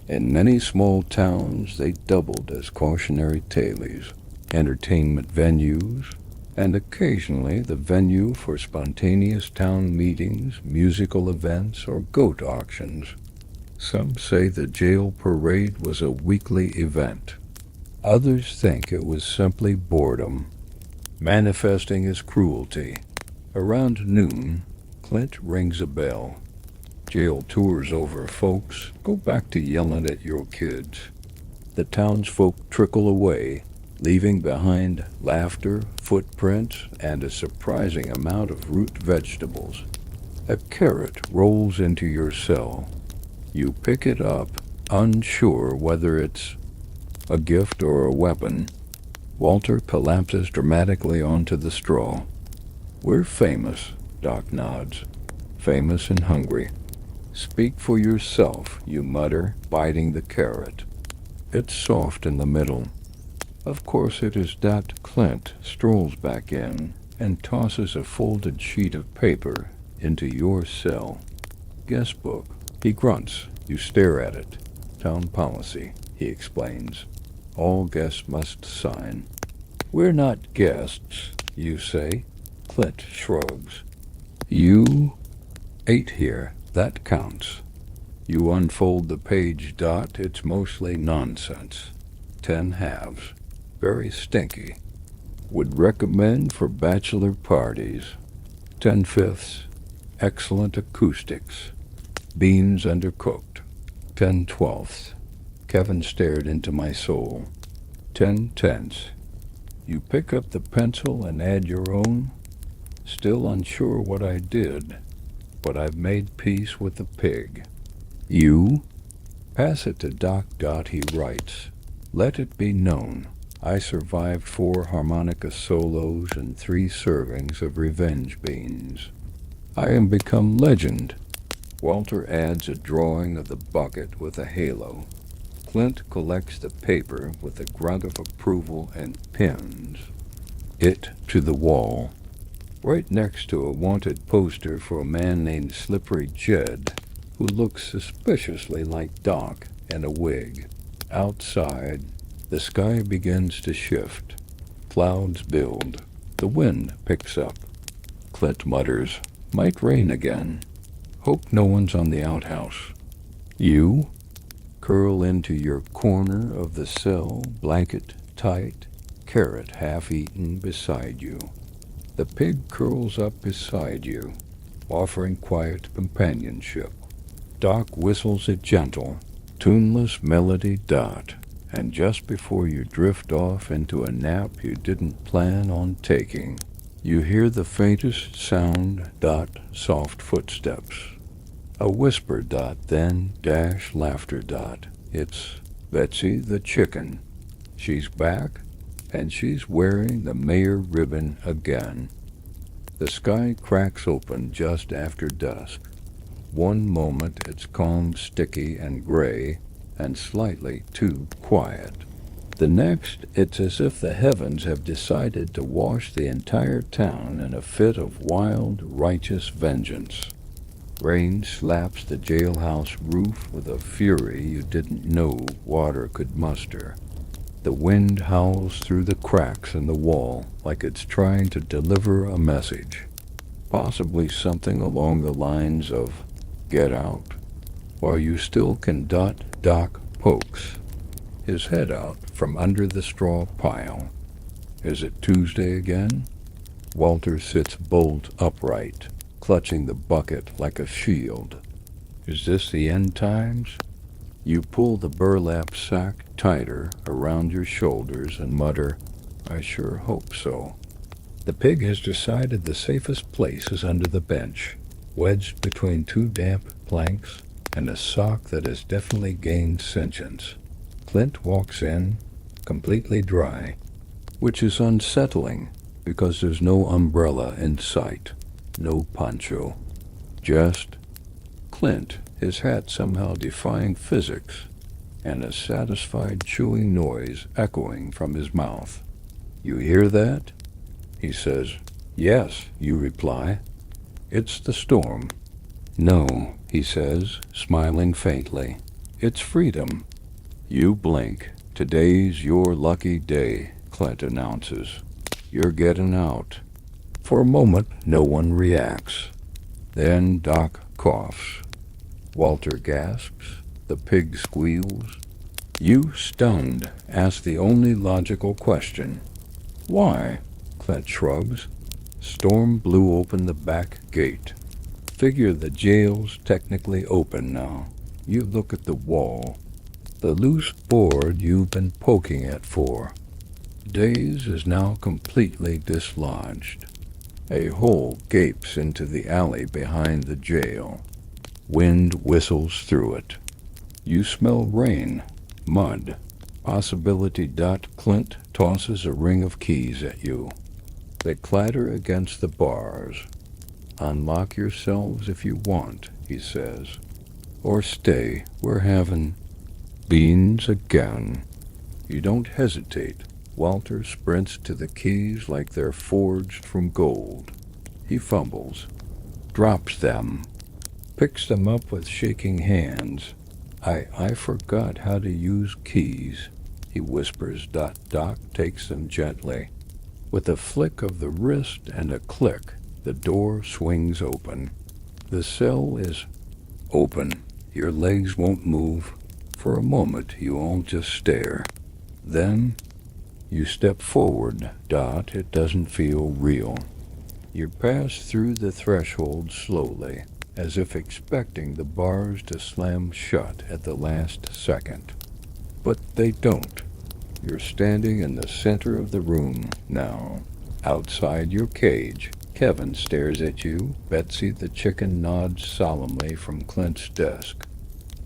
In many small towns, they doubled as cautionary tales, entertainment venues, and occasionally the venue for spontaneous town meetings, musical events, or goat auctions. Some say the jail parade was a weekly event. Others think it was simply boredom, manifesting as cruelty. Around noon, Clint rings a bell. Jail tour's over, folks. Go back to yelling at your kids. The townsfolk trickle away, leaving behind laughter, footprints, and a surprising amount of root vegetables. A carrot rolls into your cell. You pick it up, unsure whether it's a gift or a weapon. Walter collapses dramatically onto the straw. We're famous, Doc nods. Famous and hungry. Speak for yourself, you mutter, biting the carrot. It's soft in the middle. Of course it is that Clint strolls back in and tosses a folded sheet of paper into your cell. Guest book. He grunts. You stare at it. Town policy, he explains. All guests must sign. We're not guests, you say. Clint shrugs. You ate here. That counts. You unfold the page. It's mostly nonsense. 10 halves. Very stinky. Would recommend for bachelor parties. 10/5. Excellent acoustics. Beans undercooked. 10/12. Kevin stared into my soul. 10/10. You pick up the pencil and add your own? Still unsure what I did, but I've made peace with the pig. You? Pass it to Doc. He writes. Let it be known, I survived 4 harmonica solos and 3 servings of revenge beans. I am become legend. Walter adds a drawing of the bucket with a halo. Clint collects the paper with a grunt of approval and pins it to the wall, right next to a wanted poster for a man named Slippery Jed, who looks suspiciously like Doc in a wig. Outside, the sky begins to shift. Clouds build. The wind picks up. Clint mutters, might rain again. Hope no one's on the outhouse. You curl into your corner of the cell, blanket tight, carrot half-eaten beside you. The pig curls up beside you, offering quiet companionship. Doc whistles a gentle, tuneless melody. And just before you drift off into a nap you didn't plan on taking, you hear the faintest sound. Soft footsteps. A whisper. Then dash laughter. It's Betsy the chicken. She's back, and she's wearing the mayor ribbon again. The sky cracks open just after dusk. One moment it's calm, sticky, and gray, and slightly too quiet. The next, it's as if the heavens have decided to wash the entire town in a fit of wild, righteous vengeance. Rain slaps the jailhouse roof with a fury you didn't know water could muster. The wind howls through the cracks in the wall like it's trying to deliver a message, possibly something along the lines of, get out, while you still can. Doc pokes his head out from under the straw pile. Is it Tuesday again? Walter sits bolt upright, clutching the bucket like a shield. Is this the end times? You pull the burlap sack tighter around your shoulders and mutter, I sure hope so. The pig has decided the safest place is under the bench, wedged between 2 damp planks and a sock that has definitely gained sentience. Clint walks in, completely dry, which is unsettling because there's no umbrella in sight, no poncho. Just Clint, his hat somehow defying physics, and a satisfied chewing noise echoing from his mouth. You hear that? he says. Yes, you reply. It's the storm. No, he says, smiling faintly. It's freedom. You blink. Today's your lucky day, Clint announces. You're getting out. For a moment, no one reacts. Then Doc coughs. Walter gasps. The pig squeals. You, stunned, ask the only logical question. Why? Clint shrugs. Storm blew open the back gate. Figure the jail's technically open now. You look at the wall. The loose board you've been poking at for days is now completely dislodged. A hole gapes into the alley behind the jail. Wind whistles through it. You smell rain, mud, possibility. Clint tosses a ring of keys at you. They clatter against the bars. Unlock yourselves if you want, he says. Or stay, we're having beans again. You don't hesitate. Walter sprints to the keys like they're forged from gold. He fumbles, drops them, picks them up with shaking hands. I forgot how to use keys, he whispers. Doc takes them gently. With a flick of the wrist and a click, the door swings open. The cell is open. Your legs won't move. For a moment, you all just stare. Then, you step forward. It doesn't feel real. You pass through the threshold slowly, as if expecting the bars to slam shut at the last second. But they don't. You're standing in the center of the room now. Outside your cage, Kevin stares at you. Betsy the chicken nods solemnly from Clint's desk.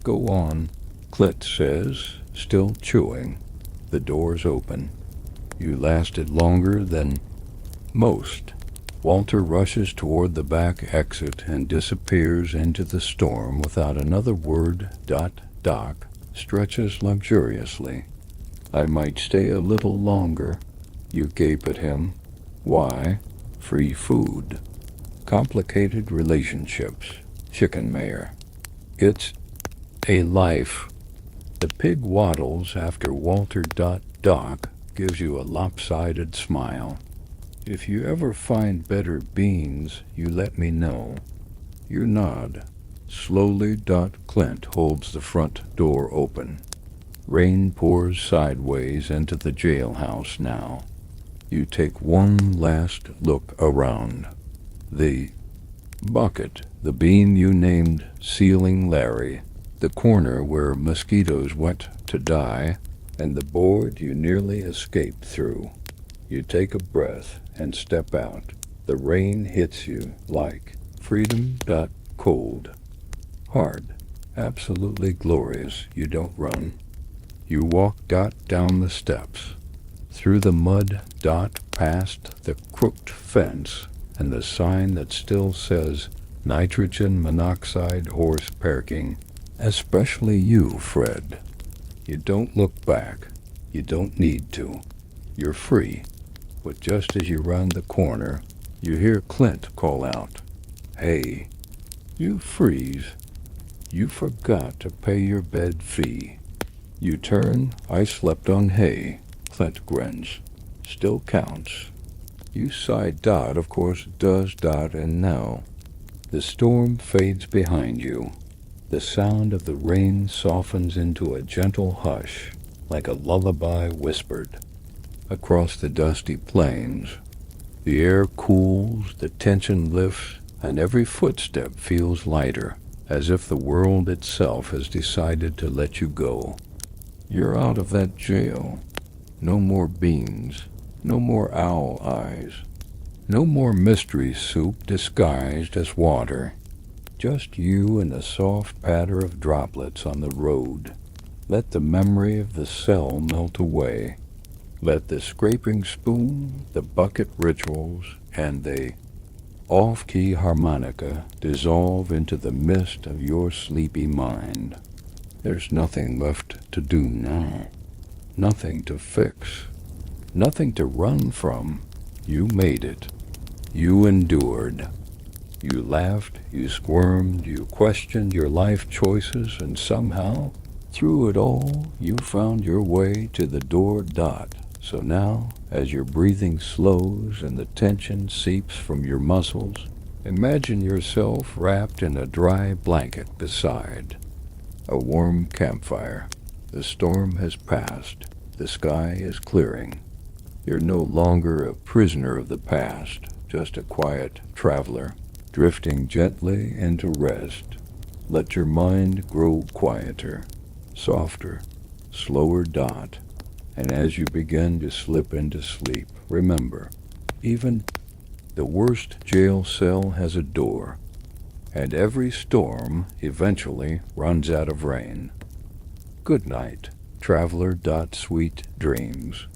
Go on, Clint says, still chewing. The door's open. You lasted longer than most. Walter rushes toward the back exit and disappears into the storm without another word. Doc stretches luxuriously. I might stay a little longer. You gape at him. Why? Free food. Complicated relationships. Chicken mayor. It's a life. The pig waddles after Walter. Doc gives you a lopsided smile. If you ever find better beans, you let me know. You nod. Slowly. Clint holds the front door open. Rain pours sideways into the jailhouse now. You take one last look around. The bucket, the bean you named Ceiling Larry, the corner where mosquitoes went to die, and the board you nearly escaped through. You take a breath and step out. The rain hits you like freedom. Cold. Hard. Absolutely glorious. You don't run. You walk. Down the steps. Through the mud. Past the crooked fence and the sign that still says nitrogen monoxide horse parking. Especially you, Fred. You don't look back. You don't need to. You're free. But just as you round the corner, you hear Clint call out, Hey, you freeze. You forgot to pay your bed fee. You turn. I slept on hay. Clint grins. Still counts. You sigh. Of course does. And now the storm fades behind you. The sound of the rain softens into a gentle hush, like a lullaby whispered. Across the dusty plains, the air cools, the tension lifts, and every footstep feels lighter, as if the world itself has decided to let you go. You're out of that jail. No more beans. No more owl eyes. No more mystery soup disguised as water. Just you and the soft patter of droplets on the road. Let the memory of the cell melt away. Let the scraping spoon, the bucket rituals, and the off-key harmonica dissolve into the mist of your sleepy mind. There's nothing left to do now. Nothing to fix. Nothing to run from. You made it. You endured. You laughed, you squirmed, you questioned your life choices, and somehow, through it all, you found your way to the door dot. So now, as your breathing slows and the tension seeps from your muscles, imagine yourself wrapped in a dry blanket beside a warm campfire. The storm has passed. The sky is clearing. You're no longer a prisoner of the past, just a quiet traveler, drifting gently into rest. Let your mind grow quieter, softer, slower dot, and as you begin to slip into sleep, remember, even the worst jail cell has a door, and every storm eventually runs out of rain. Good night, traveler. Sweet dreams.